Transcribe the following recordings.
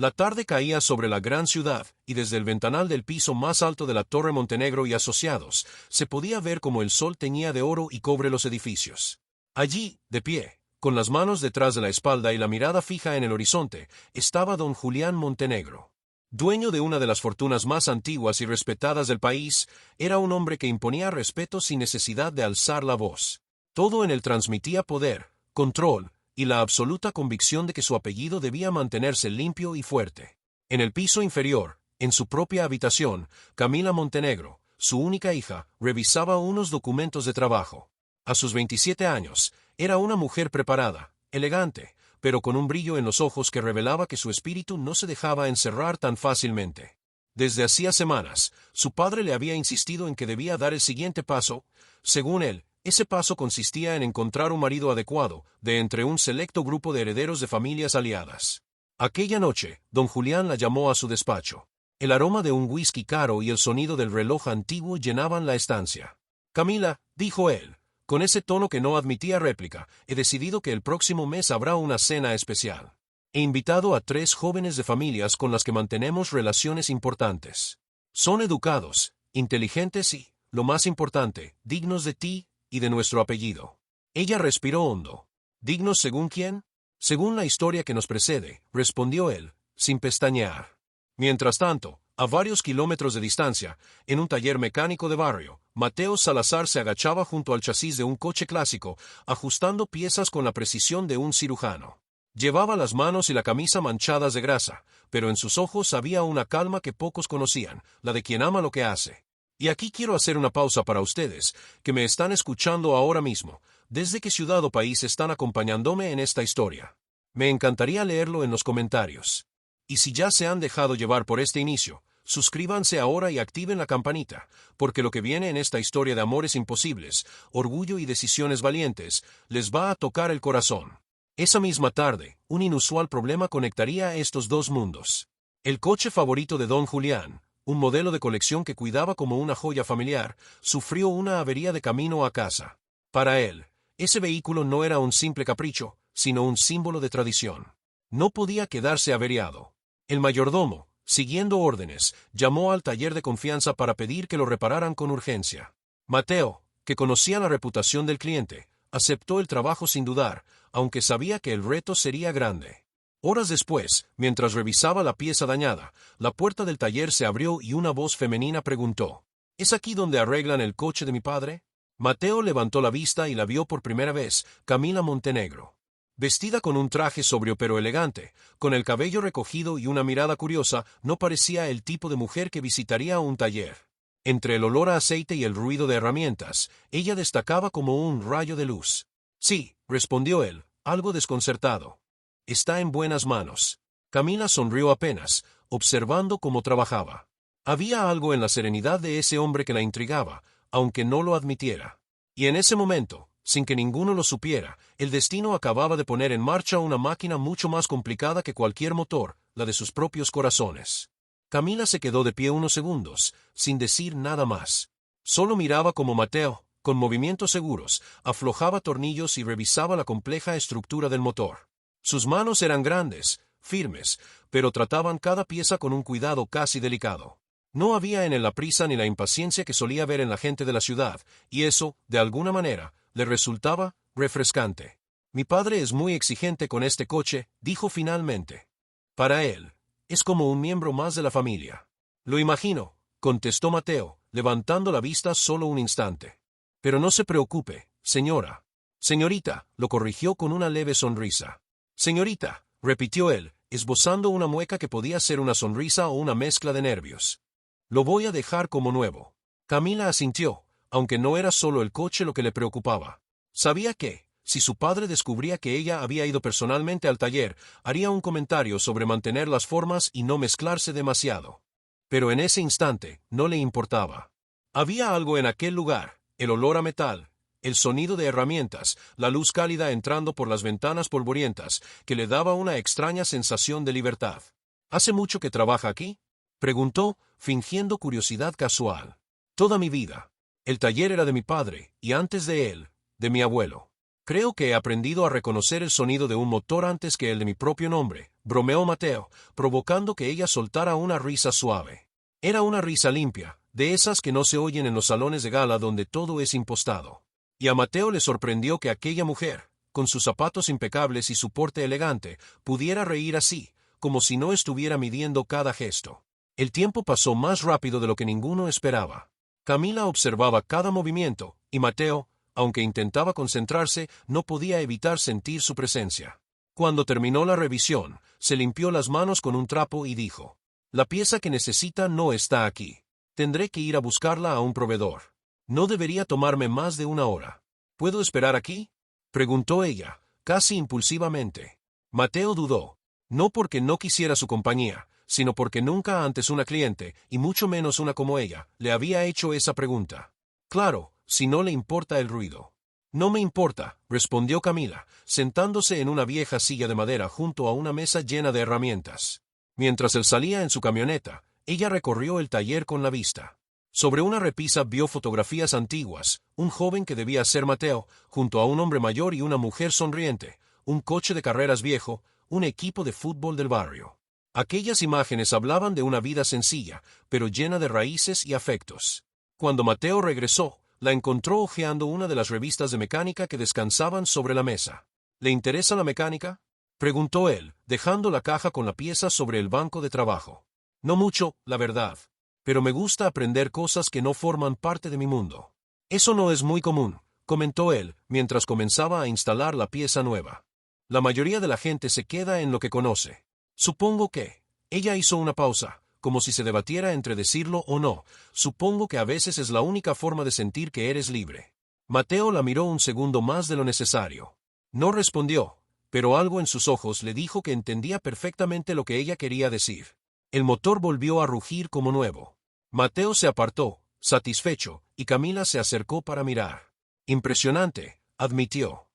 La tarde caía sobre la gran ciudad, y desde el ventanal del piso más alto de la Torre Montenegro y Asociados, se podía ver cómo el sol teñía de oro y cobre los edificios. Allí, de pie, con las manos detrás de la espalda y la mirada fija en el horizonte, estaba don Julián Montenegro. Dueño de una de las fortunas más antiguas y respetadas del país, era un hombre que imponía respeto sin necesidad de alzar la voz. Todo en él transmitía poder, control, y la absoluta convicción de que su apellido debía mantenerse limpio y fuerte. En el piso inferior, en su propia habitación, Camila Montenegro, su única hija, revisaba unos documentos de trabajo. A sus 27 años, era una mujer preparada, elegante, pero con un brillo en los ojos que revelaba que su espíritu no se dejaba encerrar tan fácilmente. Desde hacía semanas, su padre le había insistido en que debía dar el siguiente paso. Según él, ese paso consistía en encontrar un marido adecuado, de entre un selecto grupo de herederos de familias aliadas. Aquella noche, don Julián la llamó a su despacho. El aroma de un whisky caro y el sonido del reloj antiguo llenaban la estancia. Camila, dijo él, con ese tono que no admitía réplica, he decidido que el próximo mes habrá una cena especial. He invitado a 3 jóvenes de familias con las que mantenemos relaciones importantes. Son educados, inteligentes y, lo más importante, dignos de ti y de nuestro apellido. Ella respiró hondo. ¿Dignos según quién? Según la historia que nos precede, respondió él, sin pestañear. Mientras tanto, a varios kilómetros de distancia, en un taller mecánico de barrio, Mateo Salazar se agachaba junto al chasis de un coche clásico, ajustando piezas con la precisión de un cirujano. Llevaba las manos y la camisa manchadas de grasa, pero en sus ojos había una calma que pocos conocían, la de quien ama lo que hace. Y aquí quiero hacer una pausa para ustedes, que me están escuchando ahora mismo, desde qué ciudad o país están acompañándome en esta historia. Me encantaría leerlo en los comentarios. Y si ya se han dejado llevar por este inicio, suscríbanse ahora y activen la campanita, porque lo que viene en esta historia de amores imposibles, orgullo y decisiones valientes, les va a tocar el corazón. Esa misma tarde, un inusual problema conectaría a estos dos mundos. El coche favorito de don Julián, un modelo de colección que cuidaba como una joya familiar, sufrió una avería de camino a casa. Para él, ese vehículo no era un simple capricho, sino un símbolo de tradición. No podía quedarse averiado. El mayordomo, siguiendo órdenes, llamó al taller de confianza para pedir que lo repararan con urgencia. Mateo, que conocía la reputación del cliente, aceptó el trabajo sin dudar, aunque sabía que el reto sería grande. Horas después, mientras revisaba la pieza dañada, la puerta del taller se abrió y una voz femenina preguntó: ¿Es aquí donde arreglan el coche de mi padre? Mateo levantó la vista y la vio por primera vez, Camila Montenegro. Vestida con un traje sobrio pero elegante, con el cabello recogido y una mirada curiosa, no parecía el tipo de mujer que visitaría un taller. Entre el olor a aceite y el ruido de herramientas, ella destacaba como un rayo de luz. Sí, respondió él, algo desconcertado. Está en buenas manos. Camila sonrió apenas, observando cómo trabajaba. Había algo en la serenidad de ese hombre que la intrigaba, aunque no lo admitiera. Y en ese momento, sin que ninguno lo supiera, el destino acababa de poner en marcha una máquina mucho más complicada que cualquier motor, la de sus propios corazones. Camila se quedó de pie unos segundos, sin decir nada más. Solo miraba como Mateo, con movimientos seguros, aflojaba tornillos y revisaba la compleja estructura del motor. Sus manos eran grandes, firmes, pero trataban cada pieza con un cuidado casi delicado. No había en él la prisa ni la impaciencia que solía ver en la gente de la ciudad, y eso, de alguna manera, le resultaba refrescante. Mi padre es muy exigente con este coche, dijo finalmente. Para él, es como un miembro más de la familia. Lo imagino, contestó Mateo, levantando la vista solo un instante. Pero no se preocupe, señora. Señorita, lo corrigió con una leve sonrisa. Señorita, repitió él, esbozando una mueca que podía ser una sonrisa o una mezcla de nervios. Lo voy a dejar como nuevo. Camila asintió, aunque no era solo el coche lo que le preocupaba. Sabía que, si su padre descubría que ella había ido personalmente al taller, haría un comentario sobre mantener las formas y no mezclarse demasiado. Pero en ese instante, no le importaba. Había algo en aquel lugar, el olor a metal, el sonido de herramientas, la luz cálida entrando por las ventanas polvorientas, que le daba una extraña sensación de libertad. ¿Hace mucho que trabaja aquí?, preguntó, fingiendo curiosidad casual. Toda mi vida. El taller era de mi padre, y antes de él, de mi abuelo. Creo que he aprendido a reconocer el sonido de un motor antes que el de mi propio nombre, bromeó Mateo, provocando que ella soltara una risa suave. Era una risa limpia, de esas que no se oyen en los salones de gala donde todo es impostado. Y a Mateo le sorprendió que aquella mujer, con sus zapatos impecables y su porte elegante, pudiera reír así, como si no estuviera midiendo cada gesto. El tiempo pasó más rápido de lo que ninguno esperaba. Camila observaba cada movimiento, y Mateo, aunque intentaba concentrarse, no podía evitar sentir su presencia. Cuando terminó la revisión, se limpió las manos con un trapo y dijo: «La pieza que necesita no está aquí. Tendré que ir a buscarla a un proveedor. No debería tomarme más de 1 hora. ¿Puedo esperar aquí?», preguntó ella, casi impulsivamente. Mateo dudó, no porque no quisiera su compañía, sino porque nunca antes una cliente, y mucho menos una como ella, le había hecho esa pregunta. «Claro, si no le importa el ruido». «No me importa», respondió Camila, sentándose en una vieja silla de madera junto a una mesa llena de herramientas. Mientras él salía en su camioneta, ella recorrió el taller con la vista. Sobre una repisa vio fotografías antiguas, un joven que debía ser Mateo, junto a un hombre mayor y una mujer sonriente, un coche de carreras viejo, un equipo de fútbol del barrio. Aquellas imágenes hablaban de una vida sencilla, pero llena de raíces y afectos. Cuando Mateo regresó, la encontró hojeando una de las revistas de mecánica que descansaban sobre la mesa. «¿Le interesa la mecánica?», preguntó él, dejando la caja con la pieza sobre el banco de trabajo. «No mucho, la verdad. Pero me gusta aprender cosas que no forman parte de mi mundo». «Eso no es muy común», comentó él, mientras comenzaba a instalar la pieza nueva. «La mayoría de la gente se queda en lo que conoce». «Supongo que…». Ella hizo una pausa, como si se debatiera entre decirlo o no. «Supongo que a veces es la única forma de sentir que eres libre». Mateo la miró un segundo más de lo necesario. No respondió, pero algo en sus ojos le dijo que entendía perfectamente lo que ella quería decir. El motor volvió a rugir como nuevo. Mateo se apartó, satisfecho, y Camila se acercó para mirar. «Impresionante», admitió.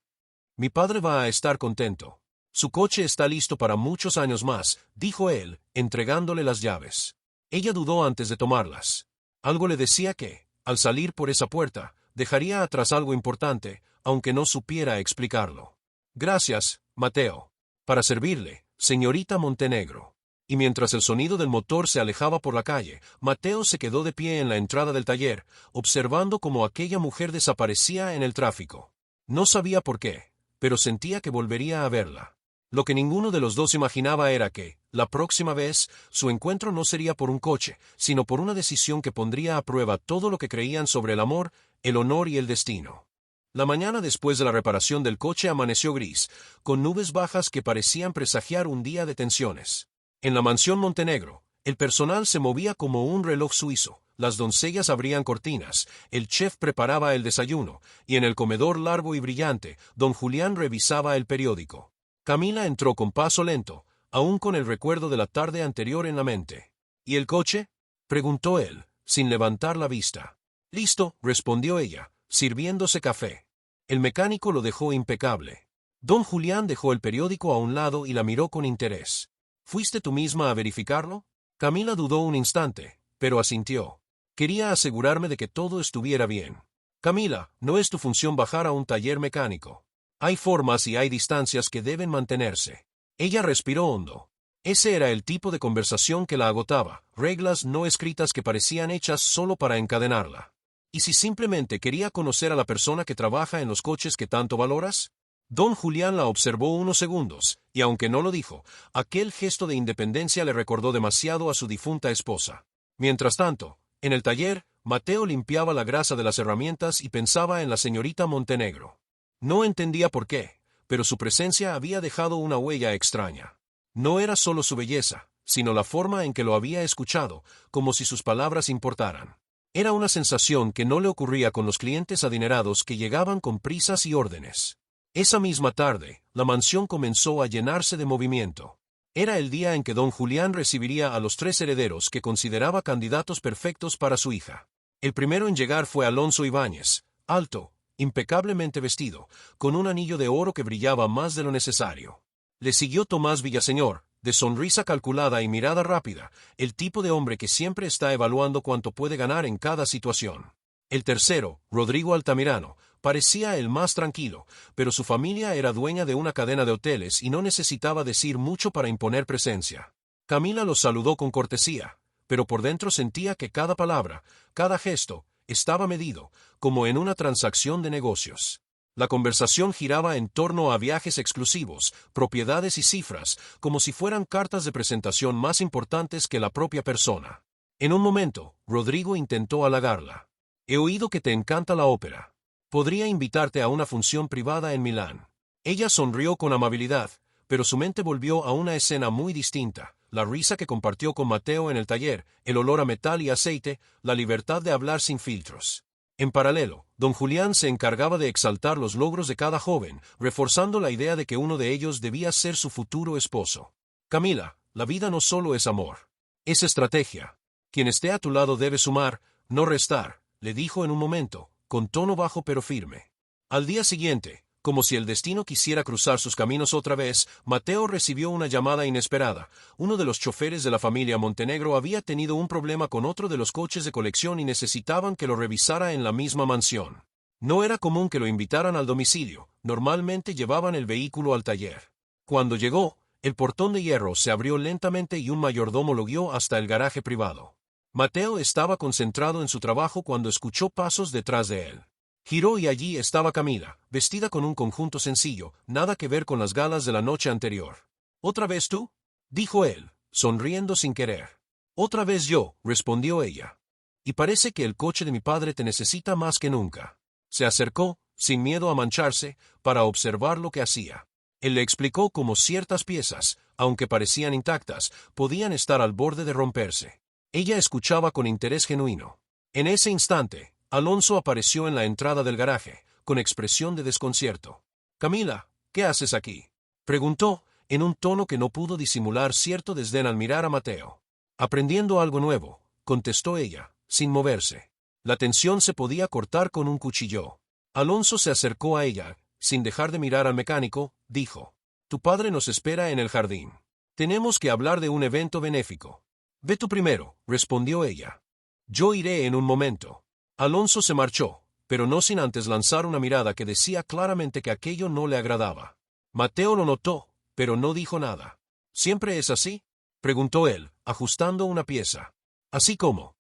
«Mi padre va a estar contento. Su coche está listo para muchos años más», dijo él, entregándole las llaves. Ella dudó antes de tomarlas. Algo le decía que, al salir por esa puerta, dejaría atrás algo importante, aunque no supiera explicarlo. «Gracias, Mateo. Para servirle, señorita Montenegro». Y mientras el sonido del motor se alejaba por la calle, Mateo se quedó de pie en la entrada del taller, observando cómo aquella mujer desaparecía en el tráfico. No sabía por qué, pero sentía que volvería a verla. Lo que ninguno de los dos imaginaba era que, la próxima vez, su encuentro no sería por un coche, sino por una decisión que pondría a prueba todo lo que creían sobre el amor, el honor y el destino. La mañana después de la reparación del coche amaneció gris, con nubes bajas que parecían presagiar un día de tensiones. En la mansión Montenegro, el personal se movía como un reloj suizo, las doncellas abrían cortinas, el chef preparaba el desayuno, y en el comedor largo y brillante, don Julián revisaba el periódico. Camila entró con paso lento, aún con el recuerdo de la tarde anterior en la mente. «¿Y el coche?», preguntó él, sin levantar la vista. «Listo», respondió ella, sirviéndose café. El mecánico lo dejó impecable. Don Julián dejó el periódico a un lado y la miró con interés. «¿Fuiste tú misma a verificarlo?». Camila dudó un instante, pero asintió. «Quería asegurarme de que todo estuviera bien». «Camila, no es tu función bajar a un taller mecánico. Hay formas y hay distancias que deben mantenerse». Ella respiró hondo. Ese era el tipo de conversación que la agotaba, reglas no escritas que parecían hechas solo para encadenarla. ¿Y si simplemente quería conocer a la persona que trabaja en los coches que tanto valoras? Don Julián la observó unos segundos, y aunque no lo dijo, aquel gesto de independencia le recordó demasiado a su difunta esposa. Mientras tanto, en el taller, Mateo limpiaba la grasa de las herramientas y pensaba en la señorita Montenegro. No entendía por qué, pero su presencia había dejado una huella extraña. No era solo su belleza, sino la forma en que lo había escuchado, como si sus palabras importaran. Era una sensación que no le ocurría con los clientes adinerados que llegaban con prisas y órdenes. Esa misma tarde, la mansión comenzó a llenarse de movimiento. Era el día en que don Julián recibiría a los 3 herederos que consideraba candidatos perfectos para su hija. El primero en llegar fue Alonso Ibáñez, alto, impecablemente vestido, con un anillo de oro que brillaba más de lo necesario. Le siguió Tomás Villaseñor, de sonrisa calculada y mirada rápida, el tipo de hombre que siempre está evaluando cuánto puede ganar en cada situación. El tercero, Rodrigo Altamirano, Parecía el más tranquilo, pero su familia era dueña de una cadena de hoteles y no necesitaba decir mucho para imponer presencia. Camila los saludó con cortesía, pero por dentro sentía que cada palabra, cada gesto, estaba medido, como en una transacción de negocios. La conversación giraba en torno a viajes exclusivos, propiedades y cifras, como si fueran cartas de presentación más importantes que la propia persona. En un momento, Rodrigo intentó halagarla. He oído que te encanta la ópera. Podría invitarte a una función privada en Milán. Ella sonrió con amabilidad, pero su mente volvió a una escena muy distinta. La risa que compartió con Mateo en el taller, el olor a metal y aceite, la libertad de hablar sin filtros. En paralelo, don Julián se encargaba de exaltar los logros de cada joven, reforzando la idea de que uno de ellos debía ser su futuro esposo. Camila, la vida no solo es amor. Es estrategia. Quien esté a tu lado debe sumar, no restar, le dijo en un momento, con tono bajo pero firme. Al día siguiente, como si el destino quisiera cruzar sus caminos otra vez, Mateo recibió una llamada inesperada. Uno de los choferes de la familia Montenegro había tenido un problema con otro de los coches de colección y necesitaban que lo revisara en la misma mansión. No era común que lo invitaran al domicilio, normalmente llevaban el vehículo al taller. Cuando llegó, el portón de hierro se abrió lentamente y un mayordomo lo guió hasta el garaje privado. Mateo estaba concentrado en su trabajo cuando escuchó pasos detrás de él. Giró y allí estaba Camila, vestida con un conjunto sencillo, nada que ver con las galas de la noche anterior. ¿Otra vez tú?, dijo él, sonriendo sin querer. Otra vez yo, respondió ella. Y parece que el coche de mi padre te necesita más que nunca. Se acercó, sin miedo a mancharse, para observar lo que hacía. Él le explicó cómo ciertas piezas, aunque parecían intactas, podían estar al borde de romperse. Ella escuchaba con interés genuino. En ese instante, Alonso apareció en la entrada del garaje, con expresión de desconcierto. «Camila, ¿qué haces aquí?», preguntó, en un tono que no pudo disimular cierto desdén al mirar a Mateo. «Aprendiendo algo nuevo», contestó ella, sin moverse. La tensión se podía cortar con un cuchillo. Alonso se acercó a ella, sin dejar de mirar al mecánico, dijo: «Tu padre nos espera en el jardín. Tenemos que hablar de un evento benéfico». «Ve tú primero», respondió ella. «Yo iré en un momento». Alonso se marchó, pero no sin antes lanzar una mirada que decía claramente que aquello no le agradaba. Mateo lo notó, pero no dijo nada. «¿Siempre es así?», preguntó él, ajustando una pieza. «Así como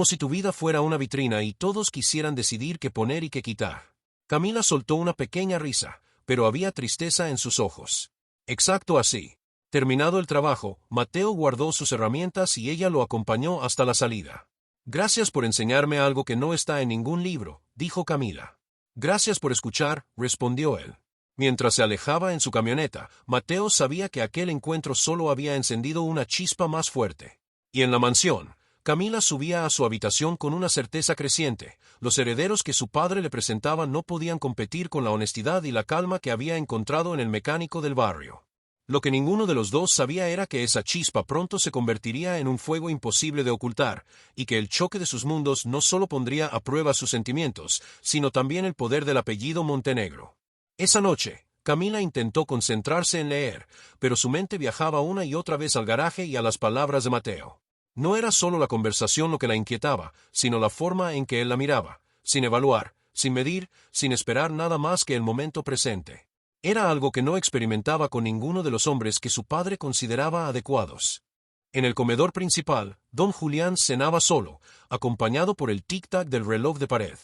si tu vida fuera una vitrina y todos quisieran decidir qué poner y qué quitar». Camila soltó una pequeña risa, pero había tristeza en sus ojos. «Exacto así». Terminado el trabajo, Mateo guardó sus herramientas y ella lo acompañó hasta la salida. «Gracias por enseñarme algo que no está en ningún libro», dijo Camila. «Gracias por escuchar», respondió él. Mientras se alejaba en su camioneta, Mateo sabía que aquel encuentro solo había encendido una chispa más fuerte. Y en la mansión, Camila subía a su habitación con una certeza creciente. Los herederos que su padre le presentaba no podían competir con la honestidad y la calma que había encontrado en el mecánico del barrio. Lo que ninguno de los dos sabía era que esa chispa pronto se convertiría en un fuego imposible de ocultar, y que el choque de sus mundos no solo pondría a prueba sus sentimientos, sino también el poder del apellido Montenegro. Esa noche, Camila intentó concentrarse en leer, pero su mente viajaba una y otra vez al garaje y a las palabras de Mateo. No era solo la conversación lo que la inquietaba, sino la forma en que él la miraba, sin evaluar, sin medir, sin esperar nada más que el momento presente. Era algo que no experimentaba con ninguno de los hombres que su padre consideraba adecuados. En el comedor principal, don Julián cenaba solo, acompañado por el tic-tac del reloj de pared.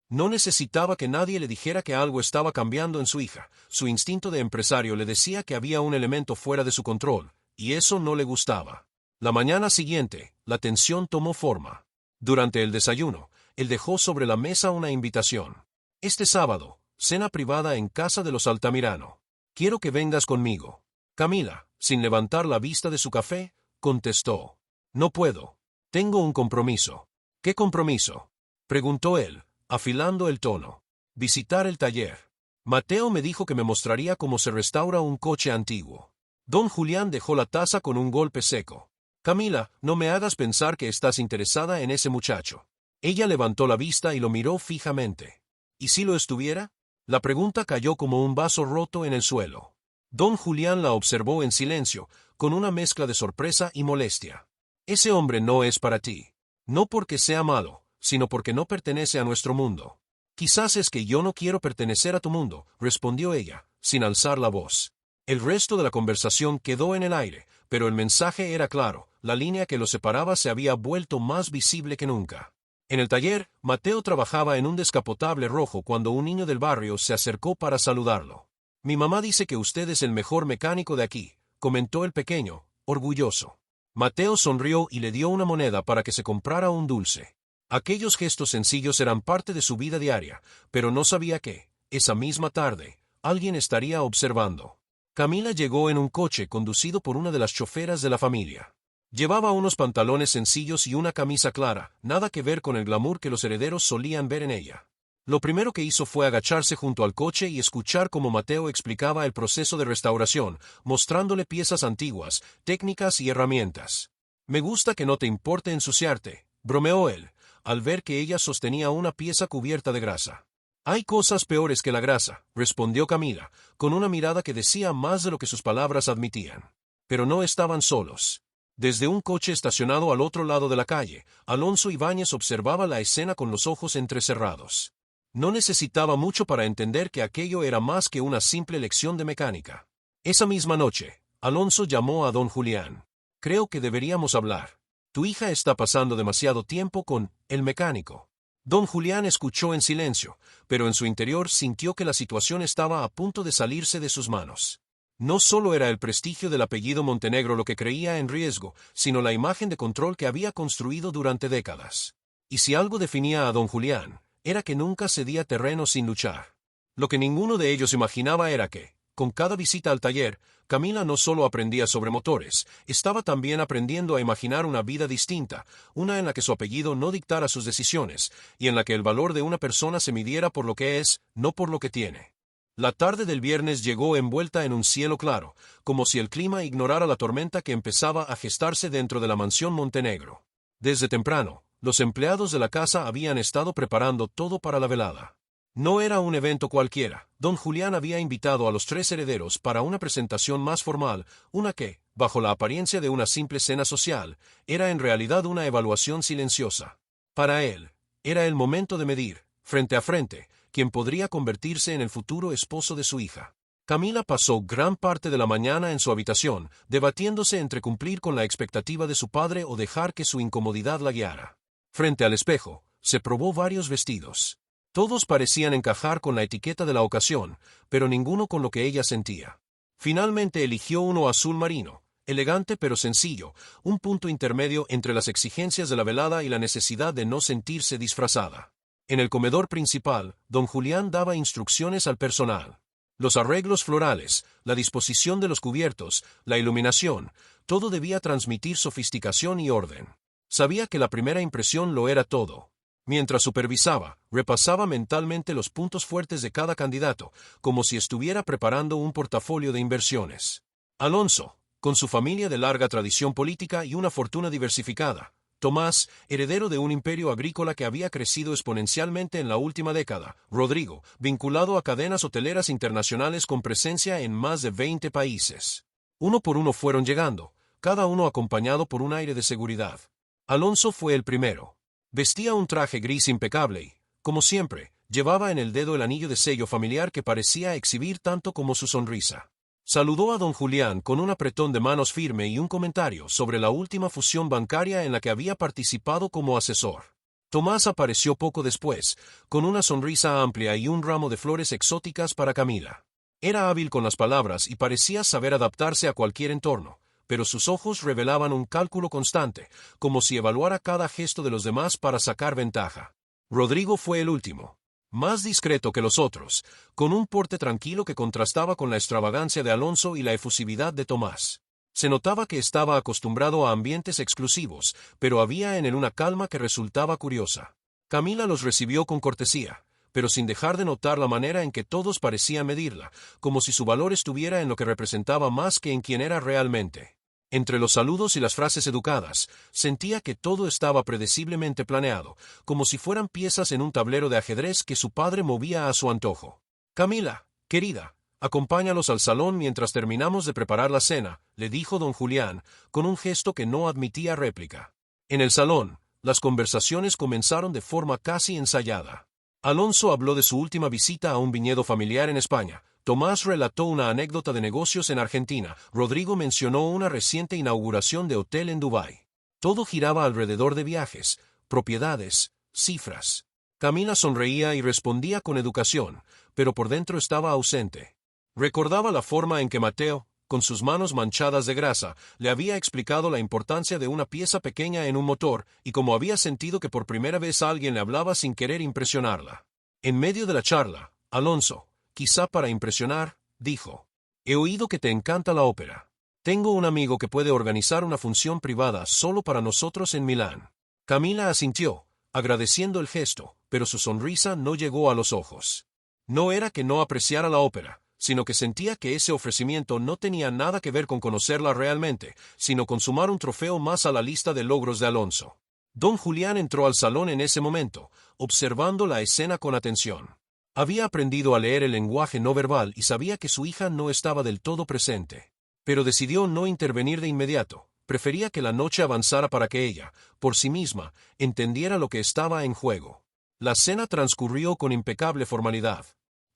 No necesitaba que nadie le dijera que algo estaba cambiando en su hija. Su instinto de empresario le decía que había un elemento fuera de su control, y eso no le gustaba. La mañana siguiente, la tensión tomó forma. Durante el desayuno, él dejó sobre la mesa una invitación. «Este sábado, cena privada en casa de los Altamirano. Quiero que vengas conmigo». Camila, sin levantar la vista de su café, contestó: «No puedo. Tengo un compromiso». «¿Qué compromiso?», preguntó él, afilando el tono. «Visitar el taller. Mateo me dijo que me mostraría cómo se restaura un coche antiguo». Don Julián dejó la taza con un golpe seco. «Camila, no me hagas pensar que estás interesada en ese muchacho». Ella levantó la vista y lo miró fijamente. «¿Y si lo estuviera?». La pregunta cayó como un vaso roto en el suelo. Don Julián la observó en silencio, con una mezcla de sorpresa y molestia. «Ese hombre no es para ti. No porque sea malo, sino porque no pertenece a nuestro mundo». Quizás es que yo no quiero pertenecer a tu mundo, respondió ella, sin alzar la voz. El resto de la conversación quedó en el aire, pero el mensaje era claro, la línea que los separaba se había vuelto más visible que nunca. En el taller, Mateo trabajaba en un descapotable rojo cuando un niño del barrio se acercó para saludarlo. Mi mamá dice que usted es el mejor mecánico de aquí, comentó el pequeño, orgulloso. Mateo sonrió y le dio una moneda para que se comprara un dulce. Aquellos gestos sencillos eran parte de su vida diaria, pero no sabía que, esa misma tarde, alguien estaría observando. Camila llegó en un coche conducido por una de las choferas de la familia. Llevaba unos pantalones sencillos y una camisa clara, nada que ver con el glamour que los herederos solían ver en ella. Lo primero que hizo fue agacharse junto al coche y escuchar cómo Mateo explicaba el proceso de restauración, mostrándole piezas antiguas, técnicas y herramientas. Me gusta que no te importe ensuciarte, bromeó él, al ver que ella sostenía una pieza cubierta de grasa. Hay cosas peores que la grasa, respondió Camila, con una mirada que decía más de lo que sus palabras admitían. Pero no estaban solos. Desde un coche estacionado al otro lado de la calle, Alonso Ibáñez observaba la escena con los ojos entrecerrados. No necesitaba mucho para entender que aquello era más que una simple lección de mecánica. Esa misma noche, Alonso llamó a don Julián. Creo que deberíamos hablar. Tu hija está pasando demasiado tiempo con el mecánico. Don Julián escuchó en silencio, pero en su interior sintió que la situación estaba a punto de salirse de sus manos. No solo era el prestigio del apellido Montenegro lo que creía en riesgo, sino la imagen de control que había construido durante décadas. Y si algo definía a don Julián, era que nunca cedía terreno sin luchar. Lo que ninguno de ellos imaginaba era que, con cada visita al taller, Camila no solo aprendía sobre motores, estaba también aprendiendo a imaginar una vida distinta, una en la que su apellido no dictara sus decisiones, y en la que el valor de una persona se midiera por lo que es, no por lo que tiene. La tarde del viernes llegó envuelta en un cielo claro, como si el clima ignorara la tormenta que empezaba a gestarse dentro de la mansión Montenegro. Desde temprano, los empleados de la casa habían estado preparando todo para la velada. No era un evento cualquiera. Don Julián había invitado a los 3 herederos para una presentación más formal, una que, bajo la apariencia de una simple cena social, era en realidad una evaluación silenciosa. Para él, era el momento de medir, frente a frente, quién podría convertirse en el futuro esposo de su hija. Camila pasó gran parte de la mañana en su habitación, debatiéndose entre cumplir con la expectativa de su padre o dejar que su incomodidad la guiara. Frente al espejo, se probó varios vestidos. Todos parecían encajar con la etiqueta de la ocasión, pero ninguno con lo que ella sentía. Finalmente eligió uno azul marino, elegante pero sencillo, un punto intermedio entre las exigencias de la velada y la necesidad de no sentirse disfrazada. En el comedor principal, don Julián daba instrucciones al personal. Los arreglos florales, la disposición de los cubiertos, la iluminación, todo debía transmitir sofisticación y orden. Sabía que la primera impresión lo era todo. Mientras supervisaba, repasaba mentalmente los puntos fuertes de cada candidato, como si estuviera preparando un portafolio de inversiones. Alonso, con su familia de larga tradición política y una fortuna diversificada. Tomás, heredero de un imperio agrícola que había crecido exponencialmente en la última década. Rodrigo, vinculado a cadenas hoteleras internacionales con presencia en más de 20 países. Uno por uno fueron llegando, cada uno acompañado por un aire de seguridad. Alonso fue el primero. Vestía un traje gris impecable y, como siempre, llevaba en el dedo el anillo de sello familiar que parecía exhibir tanto como su sonrisa. Saludó a don Julián con un apretón de manos firme y un comentario sobre la última fusión bancaria en la que había participado como asesor. Tomás apareció poco después, con una sonrisa amplia y un ramo de flores exóticas para Camila. Era hábil con las palabras y parecía saber adaptarse a cualquier entorno, pero sus ojos revelaban un cálculo constante, como si evaluara cada gesto de los demás para sacar ventaja. Rodrigo fue el último. Más discreto que los otros, con un porte tranquilo que contrastaba con la extravagancia de Alonso y la efusividad de Tomás. Se notaba que estaba acostumbrado a ambientes exclusivos, pero había en él una calma que resultaba curiosa. Camila los recibió con cortesía, pero sin dejar de notar la manera en que todos parecían medirla, como si su valor estuviera en lo que representaba más que en quien era realmente. Entre los saludos y las frases educadas, sentía que todo estaba predeciblemente planeado, como si fueran piezas en un tablero de ajedrez que su padre movía a su antojo. «Camila, querida, acompáñalos al salón mientras terminamos de preparar la cena», le dijo don Julián, con un gesto que no admitía réplica. En el salón, las conversaciones comenzaron de forma casi ensayada. Alonso habló de su última visita a un viñedo familiar en España. Tomás relató una anécdota de negocios en Argentina. Rodrigo mencionó una reciente inauguración de hotel en Dubái. Todo giraba alrededor de viajes, propiedades, cifras. Camila sonreía y respondía con educación, pero por dentro estaba ausente. Recordaba la forma en que Mateo, con sus manos manchadas de grasa, le había explicado la importancia de una pieza pequeña en un motor y cómo había sentido que por primera vez alguien le hablaba sin querer impresionarla. En medio de la charla, Alonso, quizá para impresionar, dijo: «He oído que te encanta la ópera. Tengo un amigo que puede organizar una función privada solo para nosotros en Milán». Camila asintió, agradeciendo el gesto, pero su sonrisa no llegó a los ojos. No era que no apreciara la ópera, sino que sentía que ese ofrecimiento no tenía nada que ver con conocerla realmente, sino con sumar un trofeo más a la lista de logros de Alonso. Don Julián entró al salón en ese momento, observando la escena con atención. Había aprendido a leer el lenguaje no verbal y sabía que su hija no estaba del todo presente. Pero decidió no intervenir de inmediato. Prefería que la noche avanzara para que ella, por sí misma, entendiera lo que estaba en juego. La cena transcurrió con impecable formalidad.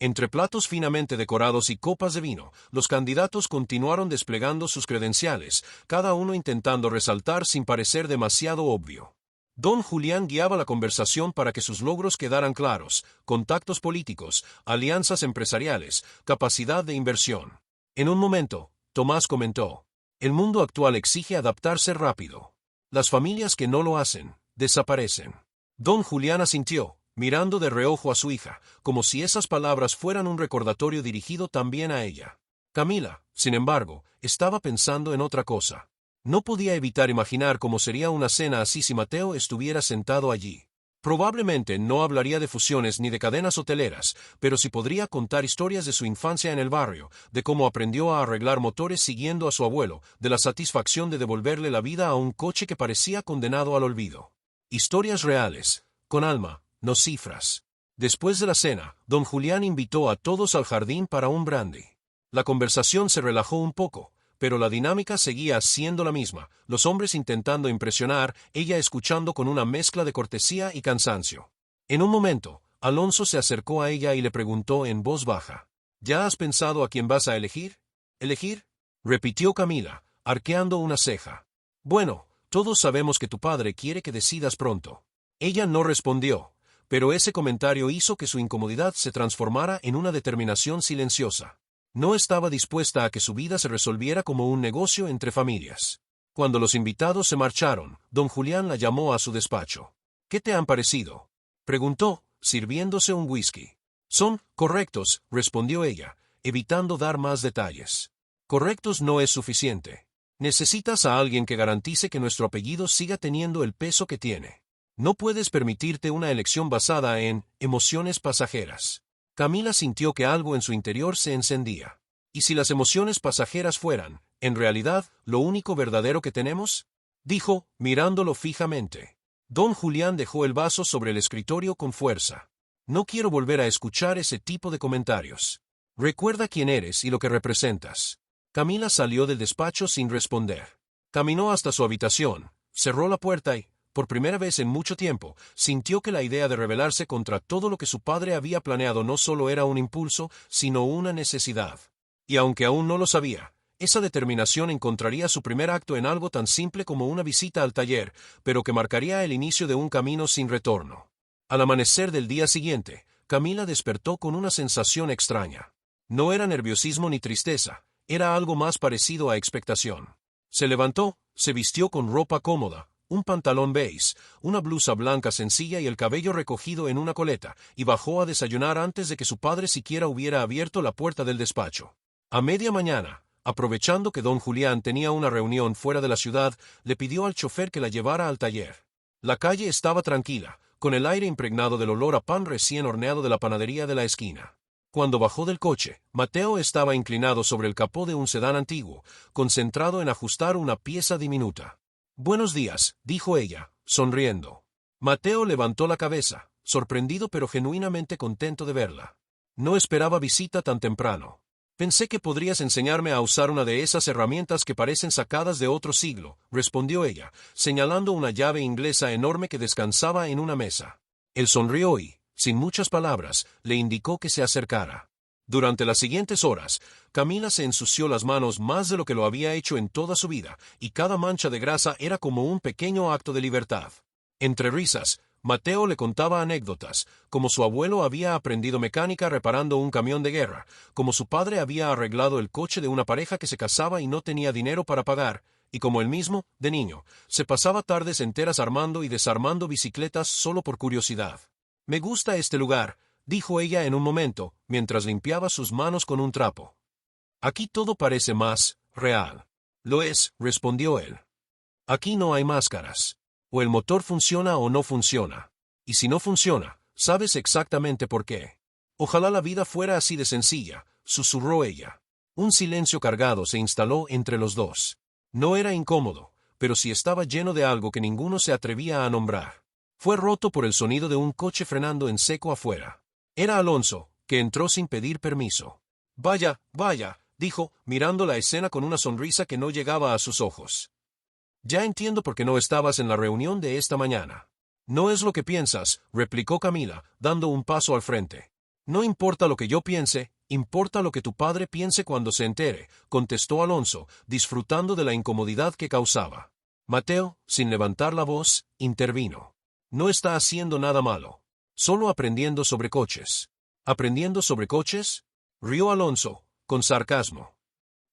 Entre platos finamente decorados y copas de vino, los candidatos continuaron desplegando sus credenciales, cada uno intentando resaltar sin parecer demasiado obvio. Don Julián guiaba la conversación para que sus logros quedaran claros: contactos políticos, alianzas empresariales, capacidad de inversión. En un momento, Tomás comentó: «El mundo actual exige adaptarse rápido. Las familias que no lo hacen, desaparecen». Don Julián asintió, mirando de reojo a su hija, como si esas palabras fueran un recordatorio dirigido también a ella. Camila, sin embargo, estaba pensando en otra cosa. No podía evitar imaginar cómo sería una cena así si Mateo estuviera sentado allí. Probablemente no hablaría de fusiones ni de cadenas hoteleras, pero sí podría contar historias de su infancia en el barrio, de cómo aprendió a arreglar motores siguiendo a su abuelo, de la satisfacción de devolverle la vida a un coche que parecía condenado al olvido. Historias reales, con alma, no cifras. Después de la cena, don Julián invitó a todos al jardín para un brandy. La conversación se relajó un poco, pero la dinámica seguía siendo la misma, los hombres intentando impresionar, ella escuchando con una mezcla de cortesía y cansancio. En un momento, Alonso se acercó a ella y le preguntó en voz baja: «¿Ya has pensado a quién vas a elegir?» «¿Elegir?», repitió Camila, arqueando una ceja. «Bueno, todos sabemos que tu padre quiere que decidas pronto». Ella no respondió, pero ese comentario hizo que su incomodidad se transformara en una determinación silenciosa. No estaba dispuesta a que su vida se resolviera como un negocio entre familias. Cuando los invitados se marcharon, don Julián la llamó a su despacho. «¿Qué te han parecido?», preguntó, sirviéndose un whisky. «Son correctos», respondió ella, evitando dar más detalles. «Correctos no es suficiente. Necesitas a alguien que garantice que nuestro apellido siga teniendo el peso que tiene. No puedes permitirte una elección basada en emociones pasajeras». Camila sintió que algo en su interior se encendía. «¿Y si las emociones pasajeras fueran, en realidad, lo único verdadero que tenemos?», dijo, mirándolo fijamente. Don Julián dejó el vaso sobre el escritorio con fuerza. «No quiero volver a escuchar ese tipo de comentarios. Recuerda quién eres y lo que representas». Camila salió del despacho sin responder. Caminó hasta su habitación, cerró la puerta y, por primera vez en mucho tiempo, sintió que la idea de rebelarse contra todo lo que su padre había planeado no solo era un impulso, sino una necesidad. Y aunque aún no lo sabía, esa determinación encontraría su primer acto en algo tan simple como una visita al taller, pero que marcaría el inicio de un camino sin retorno. Al amanecer del día siguiente, Camila despertó con una sensación extraña. No era nerviosismo ni tristeza, era algo más parecido a expectación. Se levantó, se vistió con ropa cómoda, un pantalón beige, una blusa blanca sencilla y el cabello recogido en una coleta, y bajó a desayunar antes de que su padre siquiera hubiera abierto la puerta del despacho. A media mañana, aprovechando que don Julián tenía una reunión fuera de la ciudad, le pidió al chofer que la llevara al taller. La calle estaba tranquila, con el aire impregnado del olor a pan recién horneado de la panadería de la esquina. Cuando bajó del coche, Mateo estaba inclinado sobre el capó de un sedán antiguo, concentrado en ajustar una pieza diminuta. «Buenos días», dijo ella, sonriendo. Mateo levantó la cabeza, sorprendido pero genuinamente contento de verla. «No esperaba visita tan temprano. Pensé que podrías enseñarme a usar una de esas herramientas que parecen sacadas de otro siglo», respondió ella, señalando una llave inglesa enorme que descansaba en una mesa. Él sonrió y, Sin muchas palabras, le indicó que se acercara. Durante las siguientes horas, Camila se ensució las manos más de lo que lo había hecho en toda su vida, y cada mancha de grasa era como un pequeño acto de libertad. Entre risas, Mateo le contaba anécdotas, como su abuelo había aprendido mecánica reparando un camión de guerra, como su padre había arreglado el coche de una pareja que se casaba y no tenía dinero para pagar, y como él mismo, de niño, se pasaba tardes enteras armando y desarmando bicicletas solo por curiosidad. «Me gusta este lugar», dijo ella en un momento, mientras limpiaba sus manos con un trapo. «Aquí todo parece más real». «Lo es», respondió él. «Aquí no hay máscaras. O el motor funciona o no funciona. Y si no funciona, sabes exactamente por qué». «Ojalá la vida fuera así de sencilla», susurró ella. Un silencio cargado se instaló entre los dos. No era incómodo, pero sí estaba lleno de algo que ninguno se atrevía a nombrar. Fue roto por el sonido de un coche frenando en seco afuera. Era Alonso, que entró sin pedir permiso. «Vaya, vaya», dijo, mirando la escena con una sonrisa que no llegaba a sus ojos. «Ya entiendo por qué no estabas en la reunión de esta mañana». «No es lo que piensas», replicó Camila, dando un paso al frente. «No importa lo que yo piense, importa lo que tu padre piense cuando se entere», contestó Alonso, disfrutando de la incomodidad que causaba. Mateo, sin levantar la voz, intervino. «No está haciendo nada malo. Solo aprendiendo sobre coches». «¿Aprendiendo sobre coches?», rió Alonso, con sarcasmo.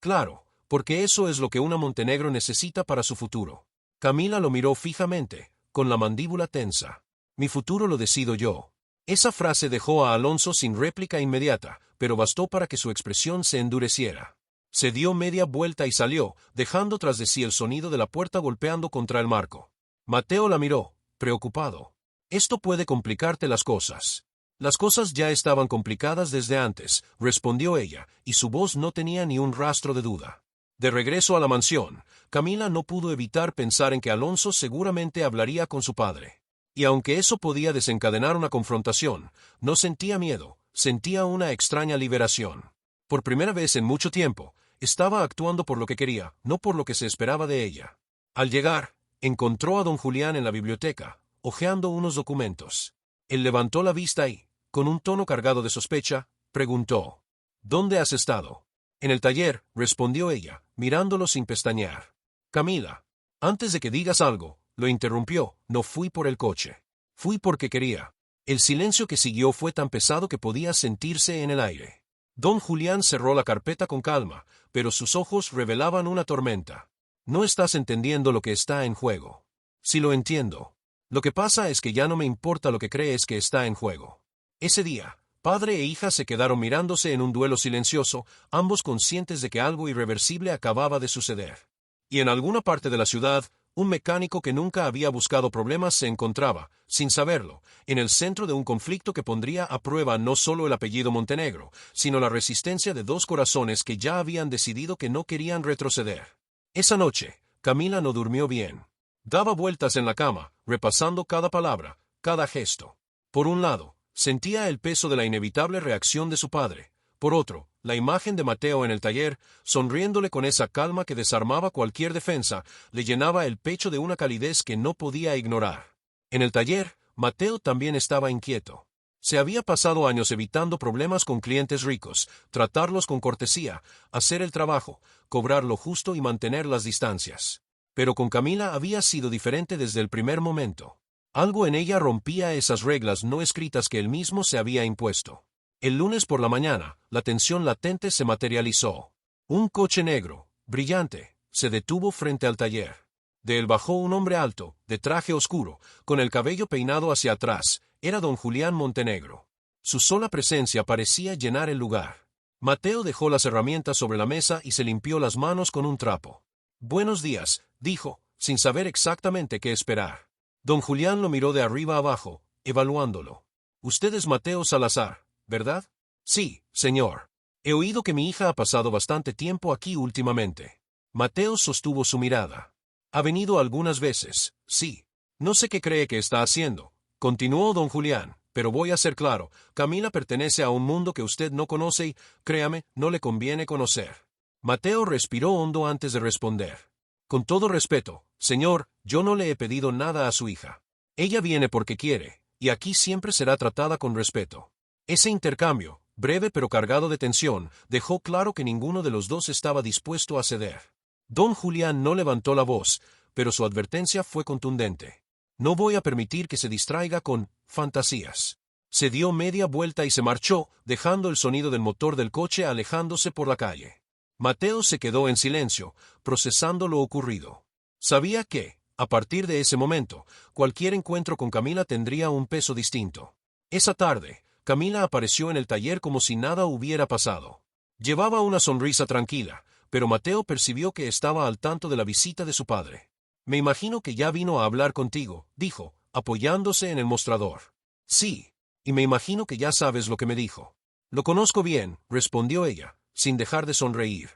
«Claro, porque eso es lo que una Montenegro necesita para su futuro». Camila lo miró fijamente, con la mandíbula tensa. «Mi futuro lo decido yo». Esa frase dejó a Alonso sin réplica inmediata, pero bastó para que su expresión se endureciera. Se dio media vuelta y salió, dejando tras de sí el sonido de la puerta golpeando contra el marco. Mateo la miró, preocupado. «Esto puede complicarte las cosas». «Las cosas ya estaban complicadas desde antes», respondió ella, y su voz no tenía ni un rastro de duda. De regreso a la mansión, Camila no pudo evitar pensar en que Alonso seguramente hablaría con su padre. Y aunque eso podía desencadenar una confrontación, no sentía miedo, sentía una extraña liberación. Por primera vez en mucho tiempo, estaba actuando por lo que quería, no por lo que se esperaba de ella. Al llegar, encontró a don Julián en la biblioteca, hojeando unos documentos. Él levantó la vista y, con un tono cargado de sospecha, preguntó: «¿Dónde has estado?». «En el taller», respondió ella, mirándolo sin pestañear. «Camila, antes de que digas algo», lo interrumpió, «no fui por el coche. Fui porque quería». El silencio que siguió fue tan pesado que podía sentirse en el aire. Don Julián cerró la carpeta con calma, pero sus ojos revelaban una tormenta. «No estás entendiendo lo que está en juego». «Sí lo entiendo. Lo que pasa es que ya no me importa lo que crees que está en juego». Ese día, padre e hija se quedaron mirándose en un duelo silencioso, ambos conscientes de que algo irreversible acababa de suceder. Y en alguna parte de la ciudad, un mecánico que nunca había buscado problemas se encontraba, sin saberlo, en el centro de un conflicto que pondría a prueba no solo el apellido Montenegro, sino la resistencia de dos corazones que ya habían decidido que no querían retroceder. Esa noche, Camila no durmió bien. Daba vueltas en la cama, repasando cada palabra, cada gesto. Por un lado, sentía el peso de la inevitable reacción de su padre. Por otro, la imagen de Mateo en el taller, sonriéndole con esa calma que desarmaba cualquier defensa, le llenaba el pecho de una calidez que no podía ignorar. En el taller, Mateo también estaba inquieto. Se había pasado años evitando problemas con clientes ricos, tratarlos con cortesía, hacer el trabajo, cobrar lo justo y mantener las distancias. Pero con Camila había sido diferente desde el primer momento. Algo en ella rompía esas reglas no escritas que él mismo se había impuesto. El lunes por la mañana, la tensión latente se materializó. Un coche negro, brillante, se detuvo frente al taller. De él bajó un hombre alto, de traje oscuro, con el cabello peinado hacia atrás. Era don Julián Montenegro. Su sola presencia parecía llenar el lugar. Mateo dejó las herramientas sobre la mesa y se limpió las manos con un trapo. «Buenos días», dijo, sin saber exactamente qué esperar. Don Julián lo miró de arriba abajo, evaluándolo. «Usted es Mateo Salazar, ¿verdad?». «Sí, señor. He oído que mi hija ha pasado bastante tiempo aquí últimamente». Mateo sostuvo su mirada. «Ha venido algunas veces, sí. No sé qué cree que está haciendo», continuó don Julián, «pero voy a ser claro, Camila pertenece a un mundo que usted no conoce y, créame, no le conviene conocer». Mateo respiró hondo antes de responder. «Con todo respeto, señor, yo no le he pedido nada a su hija. Ella viene porque quiere, y aquí siempre será tratada con respeto. Ese intercambio, breve pero cargado de tensión, dejó claro que ninguno de los dos estaba dispuesto a ceder. Don Julián no levantó la voz, pero su advertencia fue contundente. No voy a permitir que se distraiga con fantasías. Se dio media vuelta y se marchó, dejando el sonido del motor del coche alejándose por la calle. Mateo se quedó en silencio, procesando lo ocurrido. Sabía que, a partir de ese momento, cualquier encuentro con Camila tendría un peso distinto. Esa tarde, Camila apareció en el taller como si nada hubiera pasado. Llevaba una sonrisa tranquila, pero Mateo percibió que estaba al tanto de la visita de su padre. Me imagino que ya vino a hablar contigo, dijo, apoyándose en el mostrador. Sí, y me imagino que ya sabes lo que me dijo. Lo conozco bien, respondió ella, sin dejar de sonreír.